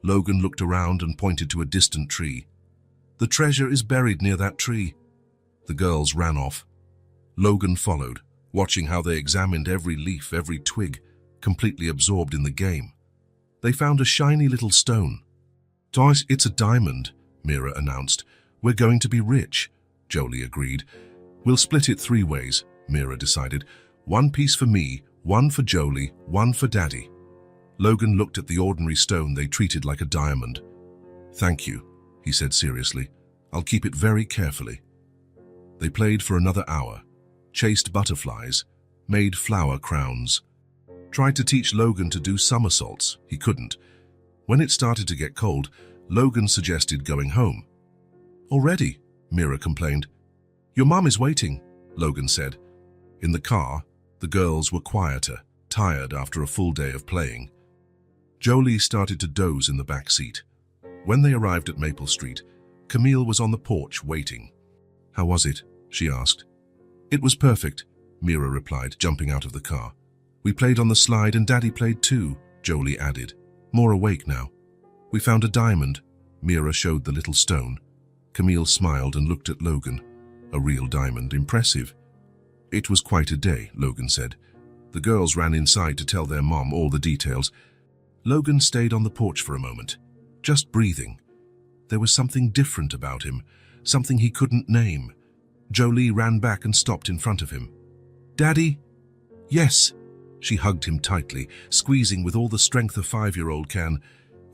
Logan looked around and pointed to a distant tree. "The treasure is buried near that tree." The girls ran off. Logan followed, watching how they examined every leaf, every twig, completely absorbed in the game. They found a shiny little stone. "Toys, it's a diamond," Mira announced. "We're going to be rich," Jolie agreed. "We'll split it 3 ways," Mira decided. "1 piece for me, 1 for Jolie, 1 for Daddy." Logan looked at the ordinary stone they treated like a diamond. "Thank you," he said seriously. "I'll keep it very carefully." They played for another hour, chased butterflies, made flower crowns, tried to teach Logan to do somersaults. He couldn't. When it started to get cold, Logan suggested going home. "Already?" Mira complained. "Your mom is waiting," Logan said. In the car, the girls were quieter, tired after a full day of playing. Jolie started to doze in the back seat. When they arrived at Maple Street, Camille was on the porch waiting. "How was it?" she asked. "It was perfect," Mira replied, jumping out of the car. "We played on the slide and Daddy played too," Jolie added, more awake now. "We found a diamond." Mira showed the little stone. Camille smiled and looked at Logan. "A real diamond, impressive." "It was quite a day," Logan said. The girls ran inside to tell their mom all the details. Logan stayed on the porch for a moment, just breathing. There was something different about him, something he couldn't name. Jolie ran back and stopped in front of him. "Daddy?" "Yes." She hugged him tightly, squeezing with all the strength a 5-year-old can.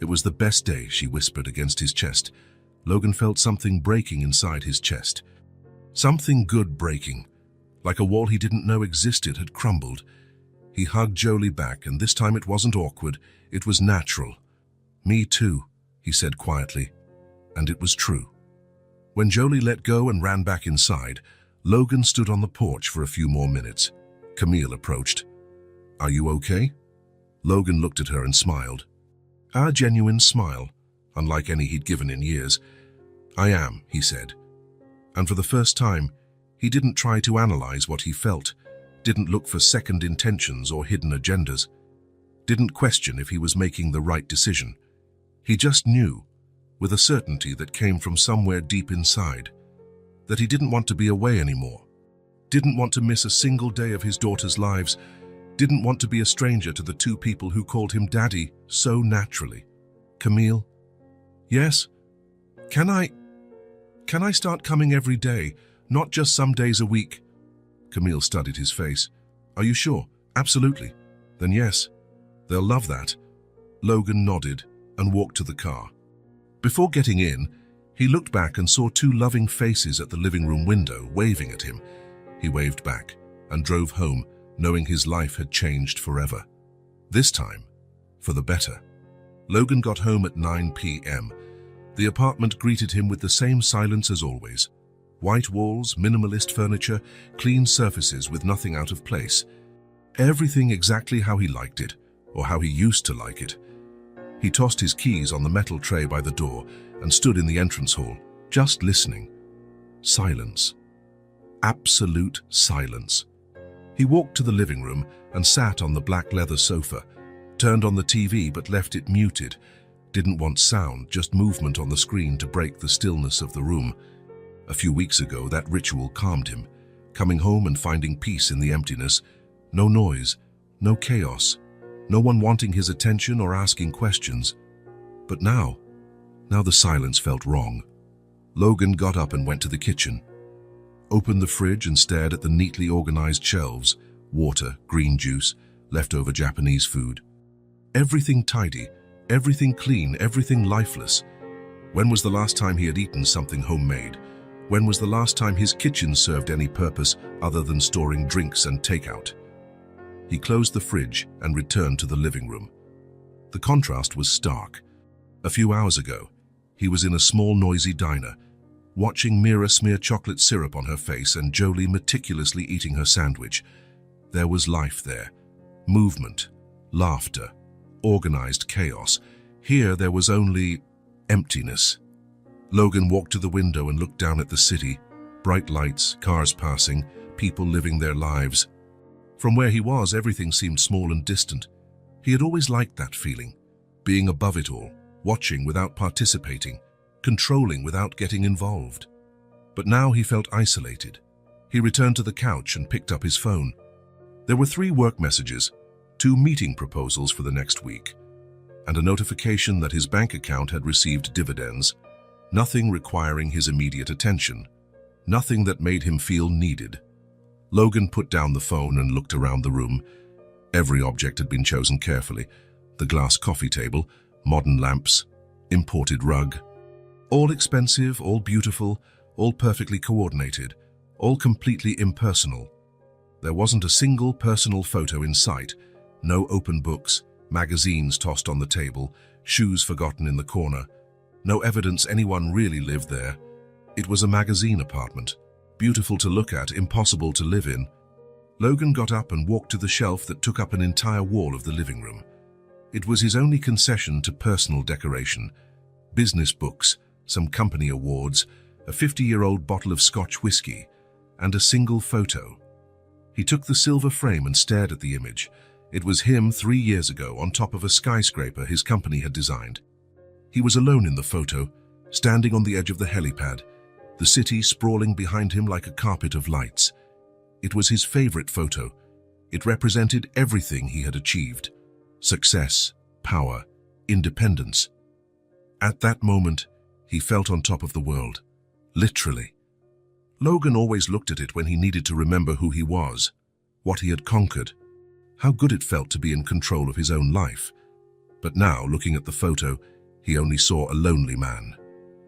"It was the best day," she whispered against his chest. Logan felt something breaking inside his chest. Something good breaking, like a wall he didn't know existed had crumbled. He hugged Jolie back, and this time it wasn't awkward, it was natural. "Me too," he said quietly. And it was true. When Jolie let go and ran back inside, Logan stood on the porch for a few more minutes. Camille approached. "Are you okay?" Logan looked at her and smiled. A genuine smile, unlike any he'd given in years. "I am," he said. And for the first time, he didn't try to analyze what he felt, didn't look for second intentions or hidden agendas, didn't question if he was making the right decision. He just knew, with a certainty that came from somewhere deep inside. that he didn't want to be away anymore, didn't want to miss a single day of his daughter's lives, didn't want to be a stranger to the two people who called him Daddy so naturally. Camille? Yes? Can I start coming every day, not just some days a week? Camille studied his face. Are you sure? Absolutely. Then yes. They'll love that. Logan nodded and walked to the car. Before getting in, he looked back and saw two loving faces at the living room window waving at him. He waved back and drove home, knowing his life had changed forever. This time, for the better. Logan got home at 9 p.m. The apartment greeted him with the same silence as always. White walls, minimalist furniture, clean surfaces with nothing out of place. Everything exactly how he liked it, or how he used to like it. He tossed his keys on the metal tray by the door and stood in the entrance hall, just listening. Silence. Absolute silence. He walked to the living room and sat on the black leather sofa, turned on the TV but left it muted, didn't want sound, just movement on the screen to break the stillness of the room. A few weeks ago, that ritual calmed him, coming home and finding peace in the emptiness. No noise, no chaos, no one wanting his attention or asking questions. But now the silence felt wrong. Logan got up and went to the kitchen, opened the fridge and stared at the neatly organized shelves, water, green juice, leftover Japanese food. Everything tidy, everything clean, everything lifeless. When was the last time he had eaten something homemade? When was the last time his kitchen served any purpose other than storing drinks and takeout? He closed the fridge and returned to the living room. The contrast was stark. A few hours ago, he was in a small, noisy diner, watching Mira smear chocolate syrup on her face and Jolie meticulously eating her sandwich. There was life there, movement, laughter, organized chaos. Here there was only emptiness. Logan walked to the window and looked down at the city, bright lights, cars passing, people living their lives. From where he was, everything seemed small and distant. He had always liked that feeling, being above it all, watching without participating, controlling without getting involved. But now he felt isolated. He returned to the couch and picked up his phone. There were 3 work messages, 2 meeting proposals for the next week, and a notification that his bank account had received dividends. Nothing requiring his immediate attention, nothing that made him feel needed. Logan put down the phone and looked around the room. Every object had been chosen carefully. The glass coffee table, modern lamps, imported rug. All expensive, all beautiful, all perfectly coordinated, all completely impersonal. There wasn't a single personal photo in sight. No open books, magazines tossed on the table, shoes forgotten in the corner. No evidence anyone really lived there. It was a magazine apartment. Beautiful to look at, impossible to live in. Logan got up and walked to the shelf that took up an entire wall of the living room. It was his only concession to personal decoration. Business books, some company awards, a 50-year-old bottle of Scotch whiskey, and a single photo. He took the silver frame and stared at the image. It was him 3 years ago on top of a skyscraper his company had designed. He was alone in the photo, standing on the edge of the helipad, the city sprawling behind him like a carpet of lights. It was his favorite photo. It represented everything he had achieved: success, power, independence. At that moment, he felt on top of the world, literally. Logan always looked at it when he needed to remember who he was, what he had conquered, how good it felt to be in control of his own life. But now, looking at the photo, he only saw a lonely man.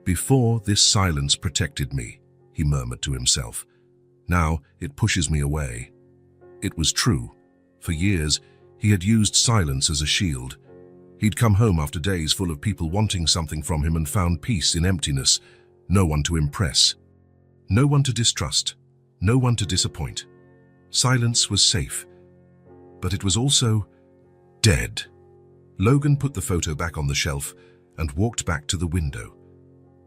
Before, this silence protected me, he murmured to himself. Now, it pushes me away. It was true. For years, he had used silence as a shield. He'd come home after days full of people wanting something from him and found peace in emptiness. No one to impress. No one to distrust. No one to disappoint. Silence was safe. But it was also dead. Logan put the photo back on the shelf and walked back to the window.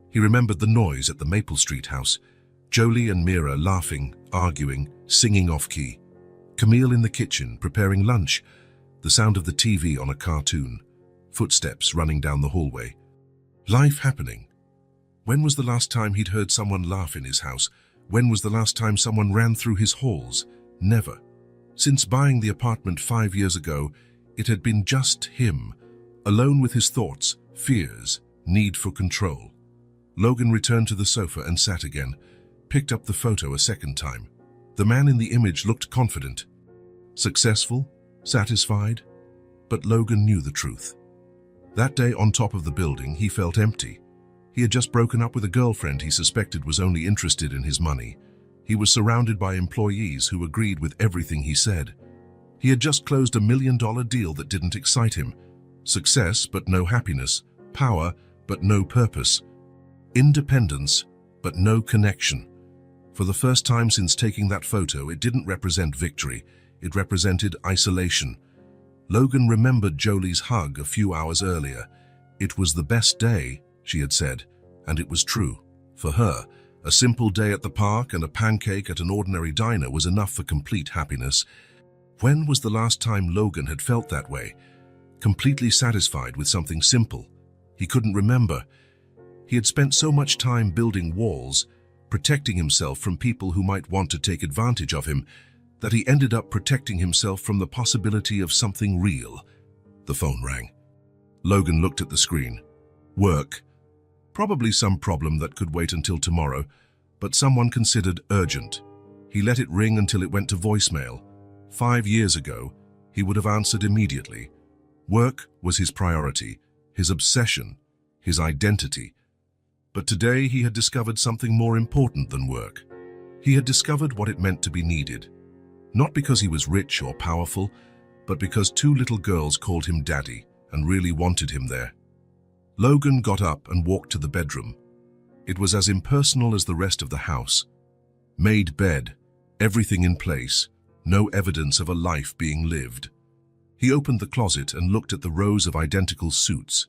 He remembered the noise at the Maple Street house, Jolie and Mira laughing, arguing, singing off-key, Camille in the kitchen preparing lunch, the sound of the TV on a cartoon, footsteps running down the hallway. Life happening. When was the last time he'd heard someone laugh in his house? When was the last time someone ran through his halls? Never. Since buying the apartment 5 years ago, it had been just him, alone with his thoughts, fears, need for control. Logan returned to the sofa and sat again, picked up the photo a second time. The man in the image looked confident, successful, satisfied, but Logan knew the truth. That day on top of the building, he felt empty. He had just broken up with a girlfriend he suspected was only interested in his money. He was surrounded by employees who agreed with everything he said. He had just closed a $1 million deal that didn't excite him. Success, but no happiness. Power, but no purpose. Independence, but no connection. For the first time since taking that photo, it didn't represent victory. It represented isolation. Logan remembered Jolie's hug a few hours earlier. It was the best day, she had said, and it was true. For her, a simple day at the park and a pancake at an ordinary diner was enough for complete happiness. When was the last time Logan had felt that way? Completely satisfied with something simple. He couldn't remember. He had spent so much time building walls, protecting himself from people who might want to take advantage of him, that he ended up protecting himself from the possibility of something real. The phone rang. Logan looked at the screen. Work. Probably some problem that could wait until tomorrow, but someone considered urgent. He let it ring until it went to voicemail. 5 years ago, he would have answered immediately. Work was his priority, his obsession, his identity. But today he had discovered something more important than work. He had discovered what it meant to be needed. Not because he was rich or powerful, but because 2 little girls called him Daddy and really wanted him there. Logan got up and walked to the bedroom. It was as impersonal as the rest of the house. Made bed, everything in place, no evidence of a life being lived. He opened the closet and looked at the rows of identical suits.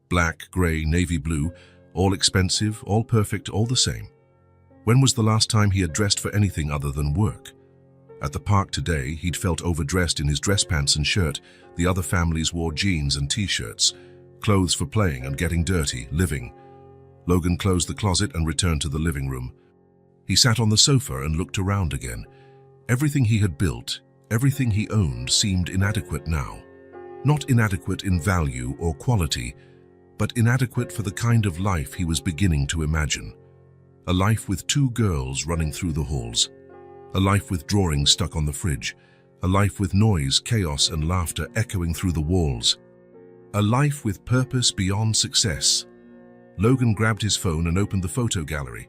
Black, grey, navy blue, all expensive, all perfect, all the same. When was the last time he had dressed for anything other than work? At the park today, he'd felt overdressed in his dress pants and shirt. The other families wore jeans and t-shirts, clothes for playing and getting dirty, living. Logan closed the closet and returned to the living room. He sat on the sofa and looked around again. Everything he had built, everything he owned seemed inadequate now. Not inadequate in value or quality, but inadequate for the kind of life he was beginning to imagine. A life with 2 girls running through the halls. A life with drawings stuck on the fridge. A life with noise, chaos, and laughter echoing through the walls. A life with purpose beyond success. Logan grabbed his phone and opened the photo gallery.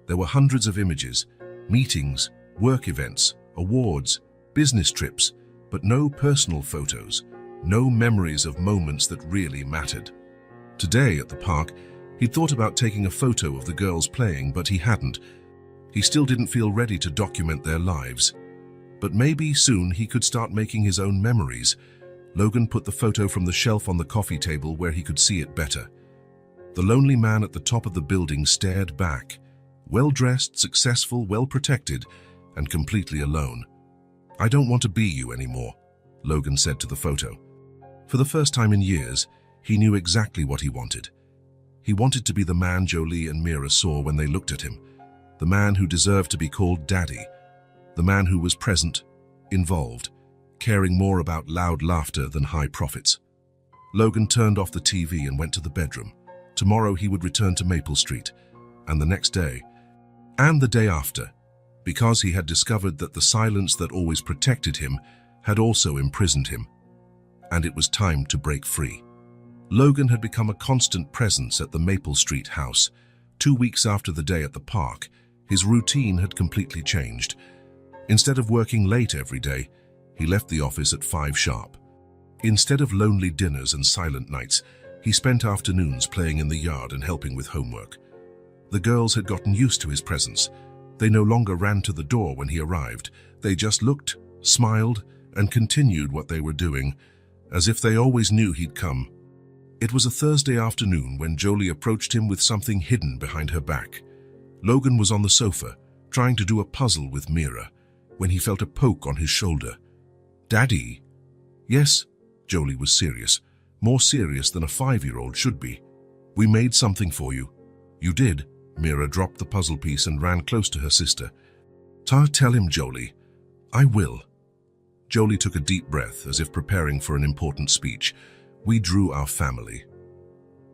There were hundreds of images, meetings, work events, awards, business trips, but no personal photos, no memories of moments that really mattered. Today at the park, he'd thought about taking a photo of the girls playing, but he hadn't. He still didn't feel ready to document their lives. But maybe soon he could start making his own memories. Logan put the photo from the shelf on the coffee table where he could see it better. The lonely man at the top of the building stared back, well-dressed, successful, well-protected, and completely alone. "I don't want to be you anymore," Logan said to the photo. For the first time in years, he knew exactly what he wanted. He wanted to be the man Jolie and Mira saw when they looked at him, the man who deserved to be called Daddy, the man who was present, involved, caring more about loud laughter than high profits. Logan turned off the TV and went to the bedroom. Tomorrow he would return to Maple Street, and the next day, and the day after, because he had discovered that the silence that always protected him had also imprisoned him, and it was time to break free. Logan had become a constant presence at the Maple Street house. 2 weeks after the day at the park, his routine had completely changed. Instead of working late every day, he left the office at 5 sharp. Instead of lonely dinners and silent nights, he spent afternoons playing in the yard and helping with homework. The girls had gotten used to his presence. They no longer ran to the door when he arrived. They just looked, smiled, and continued what they were doing, as if they always knew he'd come. It was a Thursday afternoon when Jolie approached him with something hidden behind her back. Logan was on the sofa, trying to do a puzzle with Mira, when he felt a poke on his shoulder. "Daddy?" "Yes," Jolie was serious, more serious than a 5-year-old should be. "We made something for you." You did. Mira dropped the puzzle piece and ran close to her sister. Tell him, Jolie. I will. Jolie took a deep breath as if preparing for an important speech. We drew our family.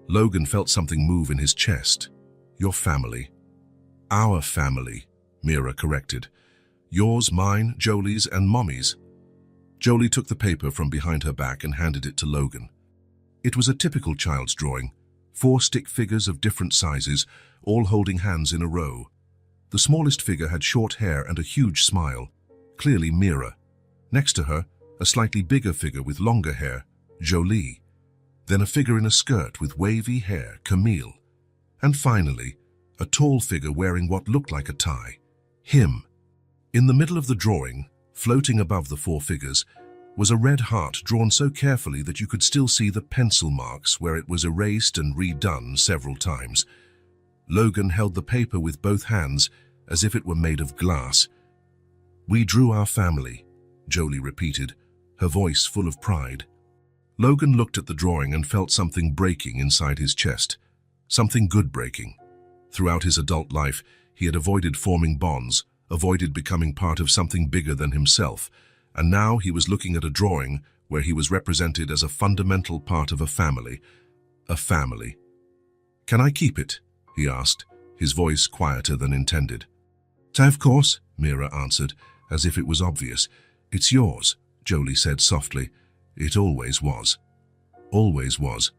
Logan felt something move in his chest. Your family. Our family, Mira corrected. Yours, mine, Jolie's, and Mommy's. Jolie took the paper from behind her back and handed it to Logan. It was a typical child's drawing. 4 stick figures of different sizes, all holding hands in a row. The smallest figure had short hair and a huge smile, clearly Mira. Next to her, a slightly bigger figure with longer hair, Jolie. Then a figure in a skirt with wavy hair, Camille. And finally, a tall figure wearing what looked like a tie, him. In the middle of the drawing, floating above the 4 figures, was a red heart drawn so carefully that you could still see the pencil marks where it was erased and redone several times. Logan held the paper with both hands as if it were made of glass. We drew our family, Jolie repeated, her voice full of pride. Logan looked at the drawing and felt something breaking inside his chest. Something good breaking. Throughout his adult life, he had avoided forming bonds, avoided becoming part of something bigger than himself, and now he was looking at a drawing where he was represented as a fundamental part of a family. A family. Can I keep it? He asked, his voice quieter than intended. Of course, Mira answered, as if it was obvious. It's yours, Jolie said softly. It always was. Always was.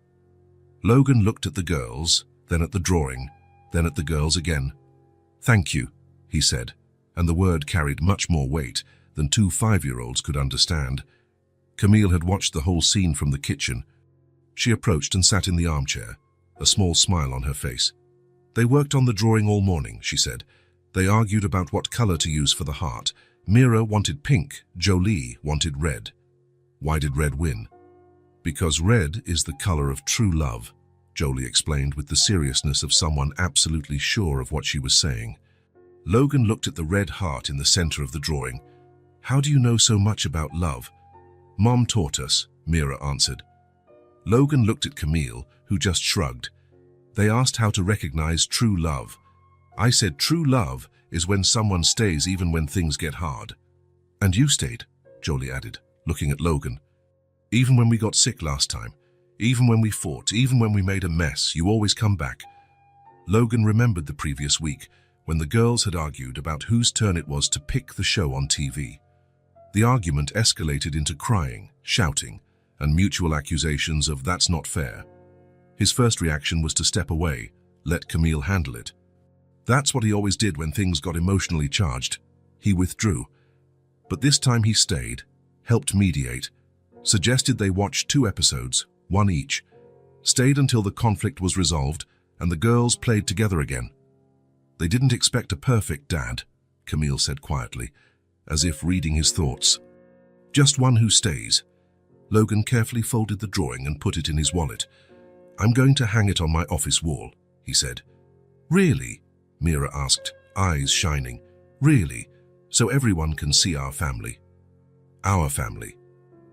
Logan looked at the girls, then at the drawing, then at the girls again. Thank you, he said, and the word carried much more weight than 2 5-year-olds could understand. Camille had watched the whole scene from the kitchen. She approached and sat in the armchair, a small smile on her face. They worked on the drawing all morning, she said. They argued about what color to use for the heart. Mira wanted pink, Jolie wanted red. Why did red win? Because red is the color of true love, Jolie explained with the seriousness of someone absolutely sure of what she was saying. Logan looked at the red heart in the center of the drawing. How do you know so much about love? Mom taught us, Mira answered. Logan looked at Camille, who just shrugged. They asked how to recognize true love. I said true love is when someone stays even when things get hard. And you stayed, Jolie added, looking at Logan. Even when we got sick last time, even when we fought, even when we made a mess, you always come back. Logan remembered the previous week when the girls had argued about whose turn it was to pick the show on TV. The argument escalated into crying, shouting, and mutual accusations of that's not fair. His first reaction was to step away, let Camille handle it. That's what he always did when things got emotionally charged. He withdrew. But this time he stayed, helped mediate, suggested they watch 2 episodes, 1 each, stayed until the conflict was resolved and the girls played together again. They didn't expect a perfect dad, Camille said quietly, as if reading his thoughts. Just one who stays. Logan carefully folded the drawing and put it in his wallet. I'm going to hang it on my office wall, he said. Really? Mira asked, eyes shining. Really? So everyone can see our family? Our family.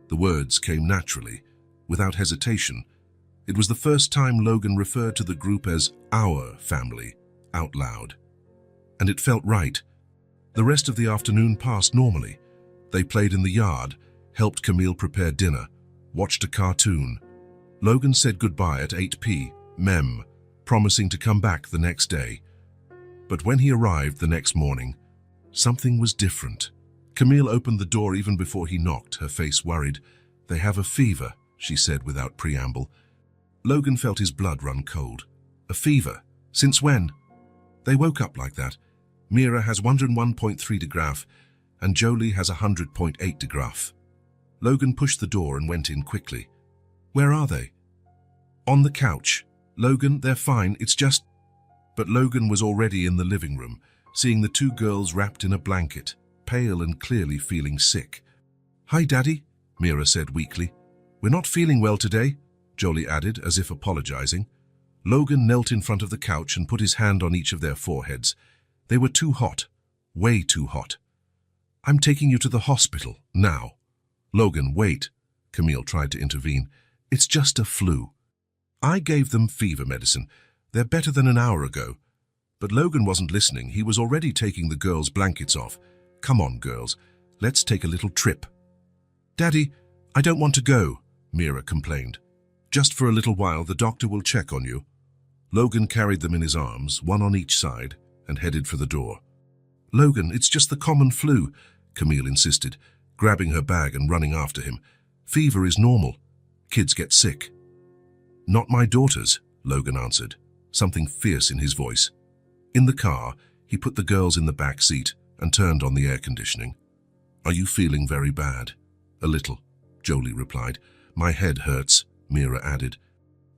The words came naturally, without hesitation. It was the first time Logan referred to the group as our family, out loud. And it felt right. The rest of the afternoon passed normally. They played in the yard, helped Camille prepare dinner, watched a cartoon. Logan said goodbye at 8 p.m, promising to come back the next day. But when he arrived the next morning, something was different. Camille opened the door even before he knocked, her face worried. They have a fever, she said without preamble. Logan felt his blood run cold. A fever? Since when? They woke up like that. Mira has 101.3 degrees and Jolie has 100.8 degrees. Logan pushed the door and went in quickly. Where are they? On the couch. Logan, they're fine, it's just... But Logan was already in the living room, seeing the 2 girls wrapped in a blanket, pale and clearly feeling sick. Hi, Daddy, Mira said weakly. We're not feeling well today, Jolie added, as if apologizing. Logan knelt in front of the couch and put his hand on each of their foreheads. They were too hot, way too hot. I'm taking you to the hospital, now. Logan, wait, Camille tried to intervene. It's just a flu. I gave them fever medicine. They're better than an hour ago. But Logan wasn't listening. He was already taking the girls' blankets off. Come on, girls. Let's take a little trip. Daddy, I don't want to go, Mira complained. Just for a little while, the doctor will check on you. Logan carried them in his arms, one on each side, and headed for the door. Logan, it's just the common flu, Camille insisted, grabbing her bag and running after him. Fever is normal. Kids get sick. Not my daughters, Logan answered, something fierce in his voice. In the car, he put the girls in the back seat and turned on the air conditioning. Are you feeling very bad? A little, Jolie replied. My head hurts, Mira added.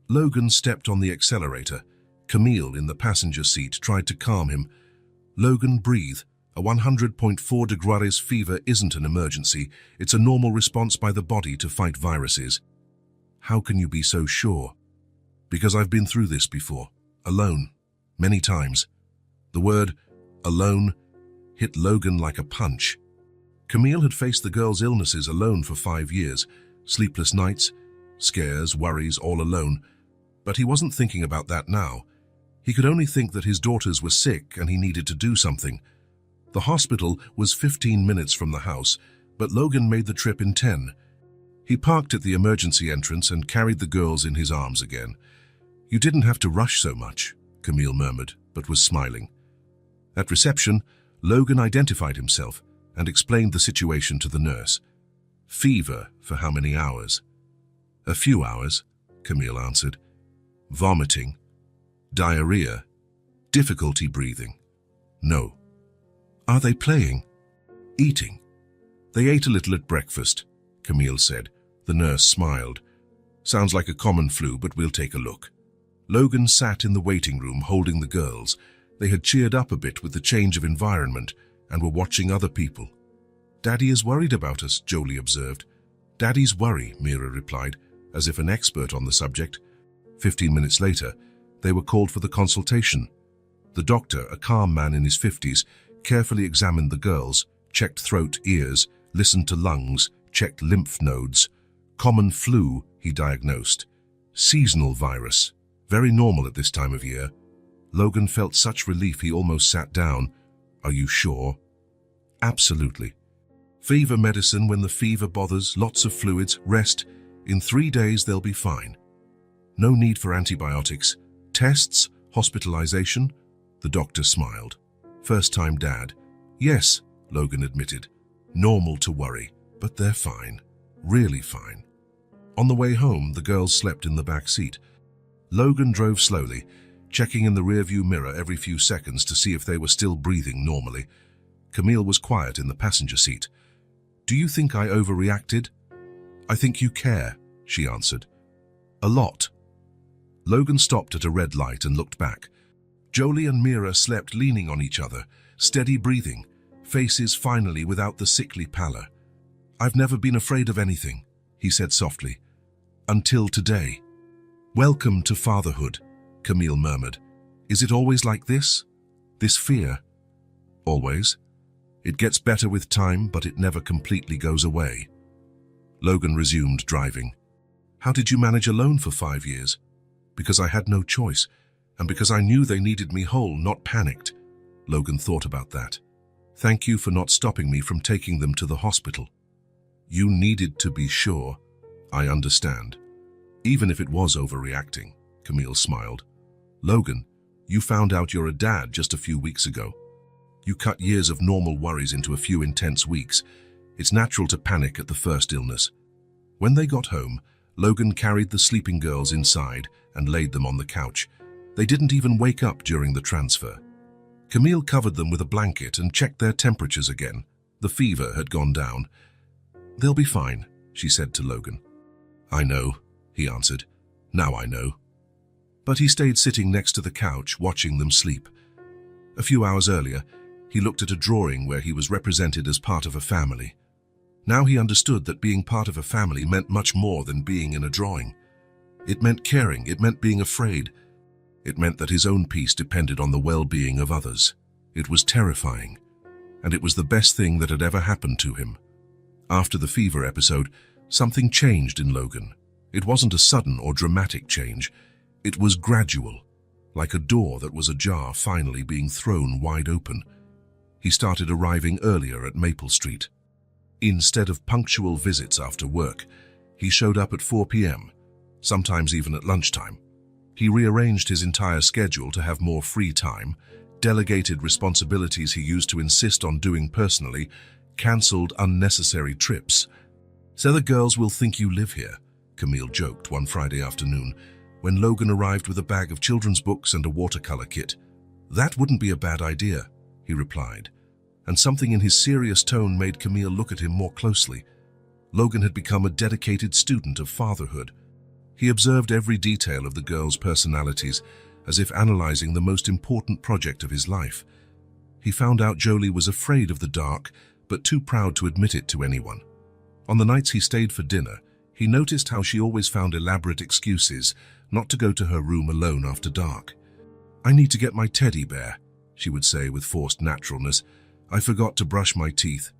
Logan stepped on the accelerator. Camille, in the passenger seat, tried to calm him. Logan, breathe. A 100.4 degrees fever isn't an emergency. It's a normal response by the body to fight viruses. How can you be so sure? Because I've been through this before. Alone. Many times. The word alone hit Logan like a punch. Camille had faced the girls' illnesses alone for 5 years. Sleepless nights, scares, worries, all alone. But he wasn't thinking about that now. He could only think that his daughters were sick and he needed to do something. The hospital was 15 minutes from the house, but Logan made the trip in 10. He parked at the emergency entrance and carried the girls in his arms again. You didn't have to rush so much, Camille murmured, but was smiling. At reception, Logan identified himself and explained the situation to the nurse. Fever for how many hours? A few hours, Camille answered. Vomiting, diarrhea, difficulty breathing. No. Are they playing? Eating. They ate a little at breakfast, Camille said. The nurse smiled. Sounds like a common flu, but we'll take a look. Logan sat in the waiting room holding the girls. They had cheered up a bit with the change of environment and were watching other people. Daddy is worried about us, Jolie observed. Daddy's worry, Mira replied, as if an expert on the subject. 15 minutes later, they were called for the consultation. The doctor, a calm man in his 50s, carefully examined the girls, checked throat, ears, listened to lungs, checked lymph nodes. Common flu, he diagnosed. Seasonal virus. Very normal at this time of year. Logan felt such relief he almost sat down. Are you sure? Absolutely. Fever medicine when the fever bothers, lots of fluids, rest. In 3 days they'll be fine. No need for antibiotics. Tests, hospitalization? The doctor smiled. First-time dad. Yes, Logan admitted. Normal to worry, but they're fine. Really fine. On the way home, the girls slept in the back seat. Logan drove slowly, checking in the rearview mirror every few seconds to see if they were still breathing normally. Camille was quiet in the passenger seat. Do you think I overreacted? I think you care, she answered. A lot. Logan stopped at a red light and looked back. Jolie and Mira slept leaning on each other, steady breathing, faces finally without the sickly pallor. I've never been afraid of anything, he said softly. Until today. Welcome to fatherhood, Camille murmured. Is it always like this? This fear? Always. It gets better with time, but it never completely goes away. Logan resumed driving. How did you manage alone for 5 years? Because I had no choice, and because I knew they needed me whole, not panicked. Logan thought about that. Thank you for not stopping me from taking them to the hospital. You needed to be sure. I understand. Even if it was overreacting, Camille smiled. Logan, you found out you're a dad just a few weeks ago. You cut years of normal worries into a few intense weeks. It's natural to panic at the first illness. When they got home, Logan carried the sleeping girls inside and laid them on the couch. They didn't even wake up during the transfer. Camille covered them with a blanket and checked their temperatures again. The fever had gone down. They'll be fine, she said to Logan. I know, he answered. Now I know. But he stayed sitting next to the couch, watching them sleep. A few hours earlier, he looked at a drawing where he was represented as part of a family. Now he understood that being part of a family meant much more than being in a drawing. It meant caring, it meant being afraid. It meant that his own peace depended on the well-being of others. It was terrifying, and it was the best thing that had ever happened to him. After the fever episode, something changed in Logan. It wasn't a sudden or dramatic change. It was gradual. like a door that was ajar finally being thrown wide open. He started arriving earlier at Maple Street. Instead of punctual visits after work, he showed up at 4 p.m., sometimes even at lunchtime. He rearranged his entire schedule to have more free time, delegated responsibilities he used to insist on doing personally, cancelled unnecessary trips. "So the girls will think you live here," Camille joked one Friday afternoon, when Logan arrived with a bag of children's books and a watercolor kit. "That wouldn't be a bad idea," he replied, and something in his serious tone made Camille look at him more closely. Logan had become a dedicated student of fatherhood. He observed every detail of the girls' personalities, as if analyzing the most important project of his life. He found out Jolie was afraid of the dark, but too proud to admit it to anyone. On the nights he stayed for dinner, he noticed how she always found elaborate excuses not to go to her room alone after dark. "I need to get my teddy bear," she would say with forced naturalness. "I forgot to brush my teeth.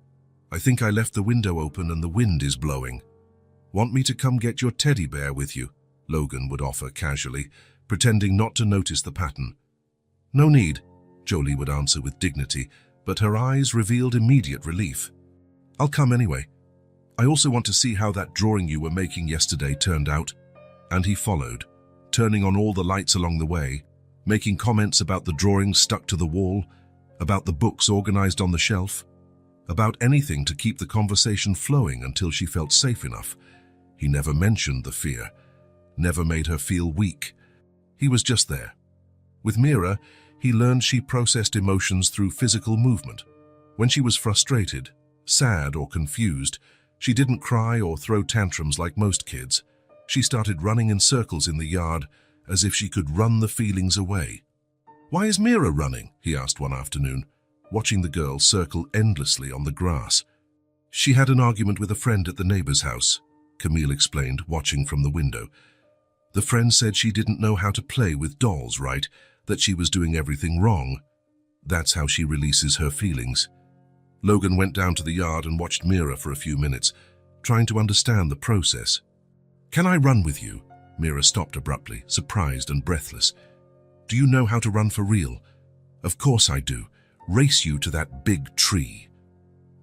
I think I left the window open and the wind is blowing." "Want me to come get your teddy bear with you?" Logan would offer casually, pretending not to notice the pattern. "No need," Jolie would answer with dignity, but her eyes revealed immediate relief. "I'll come anyway. I also want to see how that drawing you were making yesterday turned out." And he followed, turning on all the lights along the way, making comments about the drawings stuck to the wall, about the books organized on the shelf, about anything to keep the conversation flowing until she felt safe enough. He never mentioned the fear, never made her feel weak. He was just there. With Mira, he learned she processed emotions through physical movement. When she was frustrated, sad, or confused, she didn't cry or throw tantrums like most kids. She started running in circles in the yard, as if she could run the feelings away. "Why is Mira running?" he asked one afternoon, watching the girl circle endlessly on the grass. "She had an argument with a friend at the neighbor's house," Camille explained, watching from the window. "The friend said she didn't know how to play with dolls right, that she was doing everything wrong. That's how she releases her feelings." Logan went down to the yard and watched Mira for a few minutes, trying to understand the process. "Can I run with you?" Mira stopped abruptly, surprised and breathless. "Do you know how to run for real?" "Of course I do. Race you to that big tree."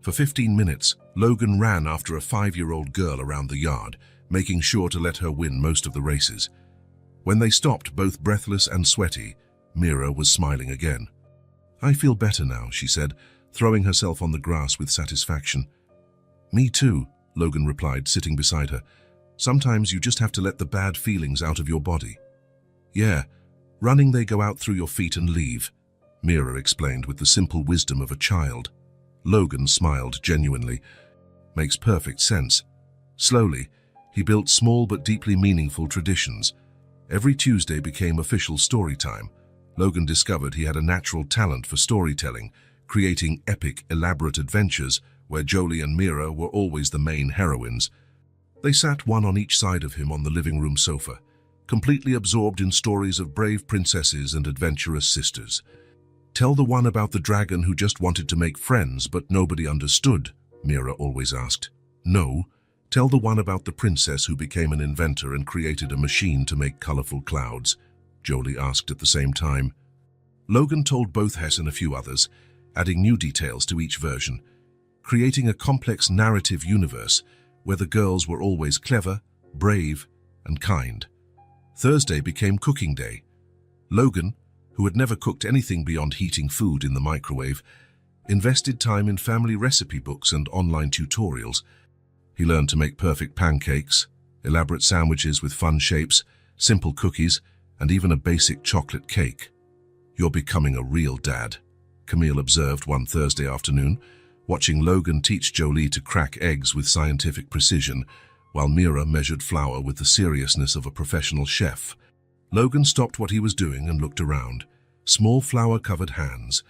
For 15 minutes, Logan ran after a 5-year-old girl around the yard, making sure to let her win most of the races. When they stopped, both breathless and sweaty, Mira was smiling again. "I feel better now," she said, throwing herself on the grass with satisfaction. "Me too," Logan replied, sitting beside her. "Sometimes you just have to let the bad feelings out of your body." "Yeah, running they go out through your feet and leave," Mira explained with the simple wisdom of a child. Logan smiled genuinely. "Makes perfect sense." Slowly, he built small but deeply meaningful traditions. Every Tuesday became official story time. Logan discovered he had a natural talent for storytelling, creating epic, elaborate adventures where Jolie and Mira were always the main heroines. They sat one on each side of him on the living room sofa, completely absorbed in stories of brave princesses and adventurous sisters. "Tell the one about the dragon who just wanted to make friends but nobody understood," Mira always asked. "No, tell the one about the princess who became an inventor and created a machine to make colorful clouds," Jolie asked at the same time. Logan told both Hess and a few others, adding new details to each version, creating a complex narrative universe where the girls were always clever, brave, and kind. Thursday became cooking day. Logan, who had never cooked anything beyond heating food in the microwave, invested time in family recipe books and online tutorials. He learned to make perfect pancakes, elaborate sandwiches with fun shapes, simple cookies, and even a basic chocolate cake. "You're becoming a real dad," Camille observed one Thursday afternoon, watching Logan teach Jolie to crack eggs with scientific precision, while Mira measured flour with the seriousness of a professional chef. Logan stopped what he was doing and looked around. Small flour-covered hands,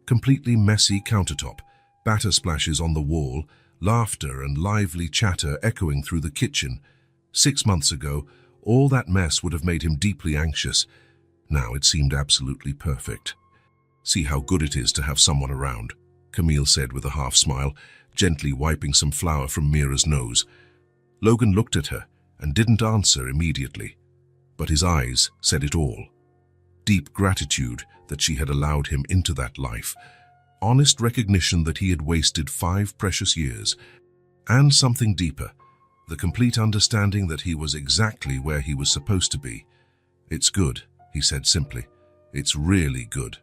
completely messy countertop, batter splashes on the wall, laughter and lively chatter echoing through the kitchen. 6 months ago, all that mess would have made him deeply anxious. Now it seemed absolutely perfect. "See how good it is to have someone around," Camille said with a half-smile, gently wiping some flour from Mira's nose. Logan looked at her and didn't answer immediately, but his eyes said it all. Deep gratitude that she had allowed him into that life. Honest recognition that he had wasted 5 precious years. And something deeper, the complete understanding that he was exactly where he was supposed to be. "It's good," he said simply. "It's really good."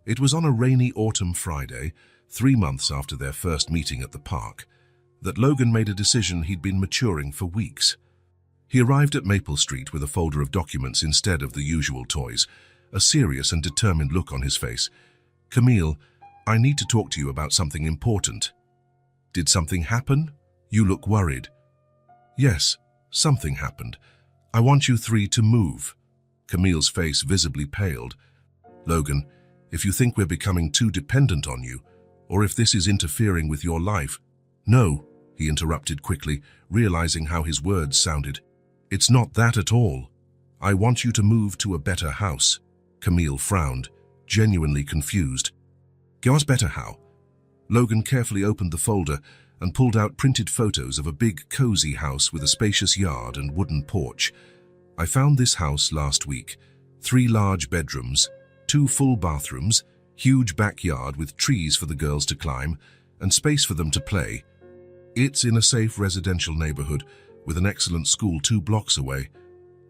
It was on a rainy autumn Friday, 3 months after their first meeting at the park, that Logan made a decision he'd been maturing for weeks. He arrived at Maple Street with a folder of documents instead of the usual toys, a serious and determined look on his face. "Camille, I need to talk to you about something important." "Did something happen? You look worried." "Yes, something happened. I want you 3 to move." Camille's face visibly paled. "Logan, if you think we're becoming too dependent on you, or if this is interfering with your life—" "No," he interrupted quickly, realizing how his words sounded. "It's not that at all. I want you to move to a better house." Camille frowned, genuinely confused. "Gosh, better how?" Logan carefully opened the folder and pulled out printed photos of a big, cozy house with a spacious yard and wooden porch. "I found this house last week. 3 large bedrooms, 2 full bathrooms, huge backyard with trees for the girls to climb, and space for them to play. It's in a safe residential neighborhood with an excellent school 2 blocks away."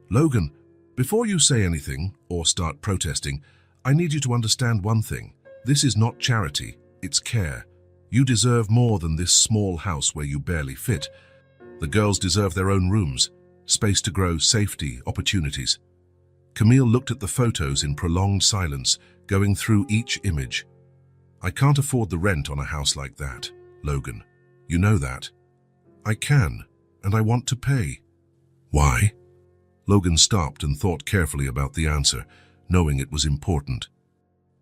"Logan, before you say anything or start protesting, I need you to understand one thing. This is not charity, it's care. You deserve more than this small house where you barely fit. The girls deserve their own rooms, space to grow, safety, opportunities." Camille looked at the photos in prolonged silence, going through each image. "I can't afford the rent on a house like that, Logan. You know that." "I can, and I want to pay." "Why?" Logan stopped and thought carefully about the answer, knowing it was important.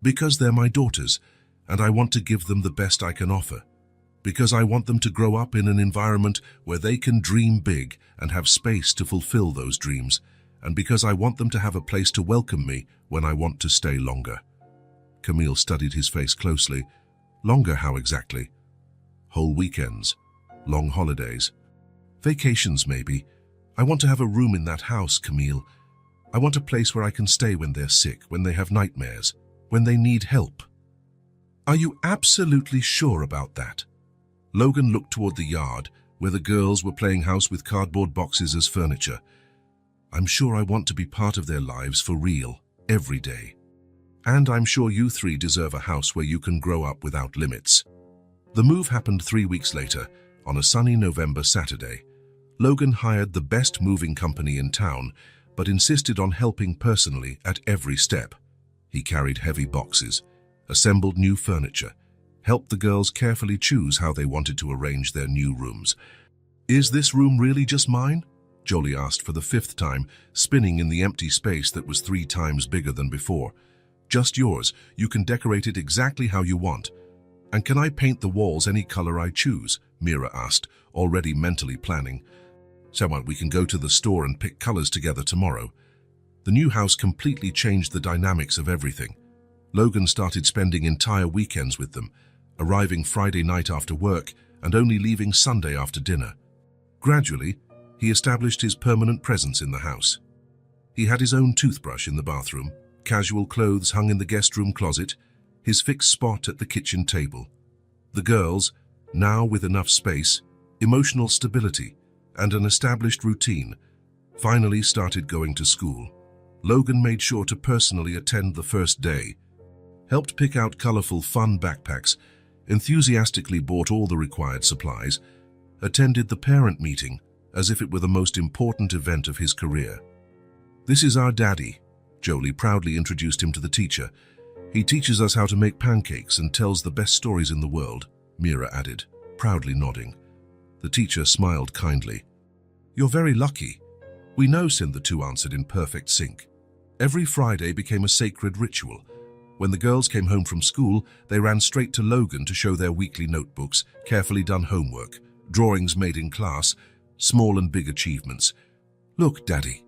"Because they're my daughters, and I want to give them the best I can offer. Because I want them to grow up in an environment where they can dream big and have space to fulfill those dreams. And because I want them to have a place to welcome me when I want to stay longer." Camille studied his face closely. "Longer how exactly?" "Whole weekends, long holidays, vacations maybe. I want to have a room in that house, Camille. I want a place where I can stay when they're sick, when they have nightmares, when they need help." "Are you absolutely sure about that?" Logan looked toward the yard, where the girls were playing house with cardboard boxes as furniture. "I'm sure I want to be part of their lives for real, every day. And I'm sure you 3 deserve a house where you can grow up without limits." The move happened 3 weeks later, on a sunny November Saturday. Logan hired the best moving company in town, but insisted on helping personally at every step. He carried heavy boxes, assembled new furniture, helped the girls carefully choose how they wanted to arrange their new rooms. "Is this room really just mine?" Jolie asked for the 5th time, spinning in the empty space that was 3 times bigger than before. "Just yours. You can decorate it exactly how you want." "And can I paint the walls any color I choose?" Mira asked, already mentally planning. "So what, we can go to the store and pick colors together tomorrow." The new house completely changed the dynamics of everything. Logan started spending entire weekends with them, arriving Friday night after work and only leaving Sunday after dinner. Gradually, he established his permanent presence in the house. He had his own toothbrush in the bathroom, casual clothes hung in the guest room closet, his fixed spot at the kitchen table. The girls, now with enough space, emotional stability, and an established routine, finally started going to school. Logan made sure to personally attend the first day, helped pick out colorful, fun backpacks, enthusiastically bought all the required supplies, attended the parent meeting as if it were the most important event of his career. "This is our daddy," Jolie proudly introduced him to the teacher. "He teaches us how to make pancakes and tells the best stories in the world," Mira added, proudly nodding. The teacher smiled kindly. "You're very lucky." "We know," the 2 answered in perfect sync. Every Friday became a sacred ritual. When the girls came home from school, they ran straight to Logan to show their weekly notebooks, carefully done homework, drawings made in class, small and big achievements. "Look, Daddy,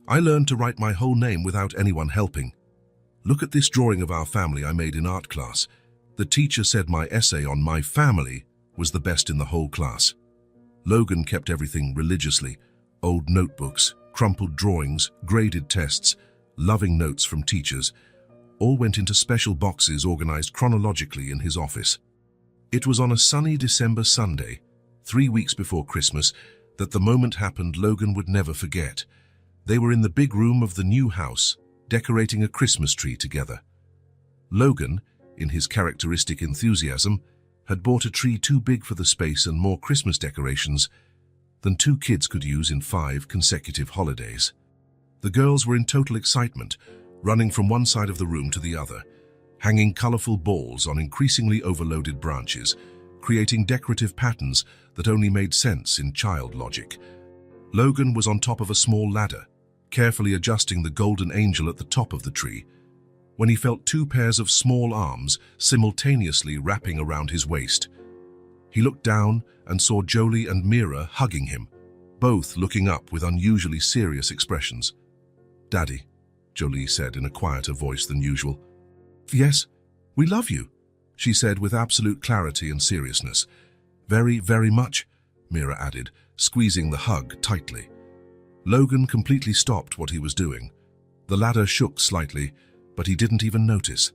I learned to write my whole name without anyone helping. Look at this drawing of our family I made in art class. The teacher said my essay on my family was the best in the whole class." Logan kept everything religiously: old notebooks, crumpled drawings, graded tests, loving notes from teachers, all went into special boxes organized chronologically in his office. It was on a sunny December Sunday, 3 weeks before Christmas, that the moment happened Logan would never forget. They were in the big room of the new house, decorating a Christmas tree together. Logan, in his characteristic enthusiasm, had bought a tree too big for the space and more Christmas decorations than 2 kids could use in 5 consecutive holidays. The girls were in total excitement, running from one side of the room to the other, hanging colorful balls on increasingly overloaded branches, creating decorative patterns that only made sense in child logic. Logan was on top of a small ladder, carefully adjusting the golden angel at the top of the tree, when he felt 2 pairs of small arms simultaneously wrapping around his waist. He looked down and saw Jolie and Mira hugging him, both looking up with unusually serious expressions. "Daddy," Jolie said in a quieter voice than usual. "Yes, we love you," she said with absolute clarity and seriousness. "Very, very much," Mira added, squeezing the hug tightly. Logan completely stopped what he was doing. The ladder shook slightly, but he didn't even notice.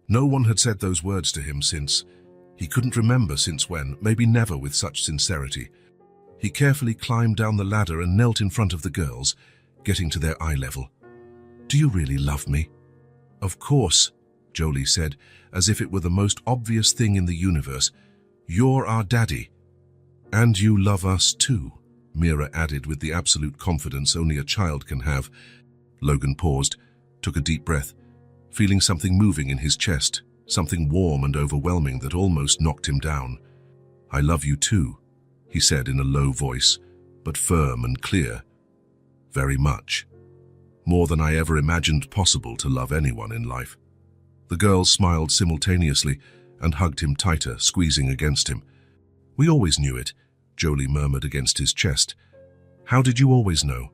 No one had said those words to him since. He couldn't remember since when, maybe never with such sincerity. He carefully climbed down the ladder and knelt in front of the girls, getting to their eye level. "Do you really love me?" "Of course," Jolie said, as if it were the most obvious thing in the universe. "You're our daddy." "And you love us too," Mira added with the absolute confidence only a child can have. Logan paused, took a deep breath, feeling something moving in his chest, something warm and overwhelming that almost knocked him down. "I love you too," he said in a low voice, but firm and clear. "Very much. More than I ever imagined possible to love anyone in life." The girls smiled simultaneously and hugged him tighter, squeezing against him. "We always knew it," Jolie murmured against his chest. "How did you always know?"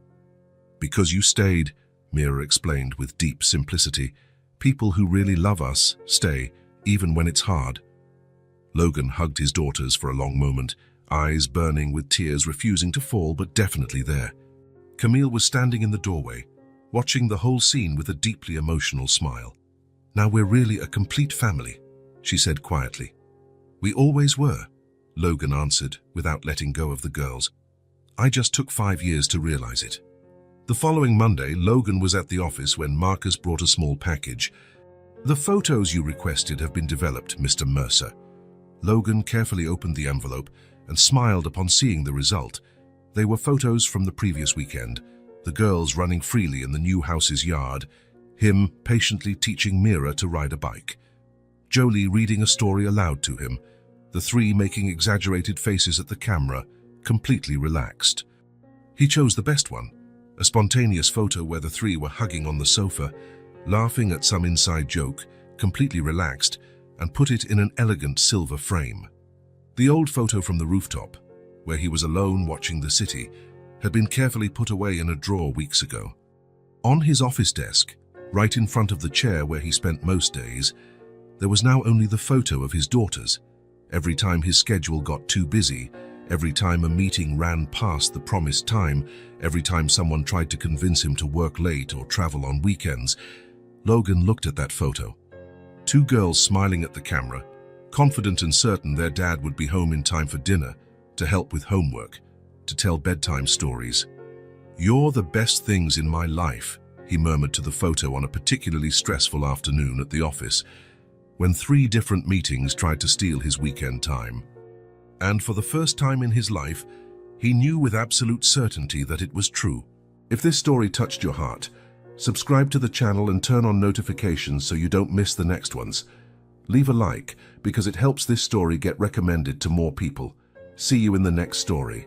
"Because you stayed," Mira explained with deep simplicity. "People who really love us stay, even when it's hard." Logan hugged his daughters for a long moment, eyes burning with tears refusing to fall but definitely there. Camille was standing in the doorway, watching the whole scene with a deeply emotional smile. "Now we're really a complete family," she said quietly. "We always were," Logan answered without letting go of the girls. "I just took 5 years to realize it." The following Monday, Logan was at the office when Marcus brought a small package. "The photos you requested have been developed, Mr. Mercer." Logan carefully opened the envelope and smiled upon seeing the result. They were photos from the previous weekend, the girls running freely in the new house's yard, him patiently teaching Mira to ride a bike, Jolie reading a story aloud to him, the 3 making exaggerated faces at the camera, completely relaxed. He chose the best one, a spontaneous photo where the 3 were hugging on the sofa, laughing at some inside joke, completely relaxed, and put it in an elegant silver frame. The old photo from the rooftop, where he was alone watching the city, had been carefully put away in a drawer weeks ago. On his office desk, right in front of the chair where he spent most days, there was now only the photo of his daughters. Every time his schedule got too busy, every time a meeting ran past the promised time, every time someone tried to convince him to work late or travel on weekends, Logan looked at that photo. 2 girls smiling at the camera, confident and certain their dad would be home in time for dinner, to help with homework, to tell bedtime stories. "You're the best things in my life," he murmured to the photo on a particularly stressful afternoon at the office, when 3 different meetings tried to steal his weekend time. And for the first time in his life, he knew with absolute certainty that it was true. If this story touched your heart, subscribe to the channel and turn on notifications so you don't miss the next ones. Leave a like because it helps this story get recommended to more people. See you in the next story.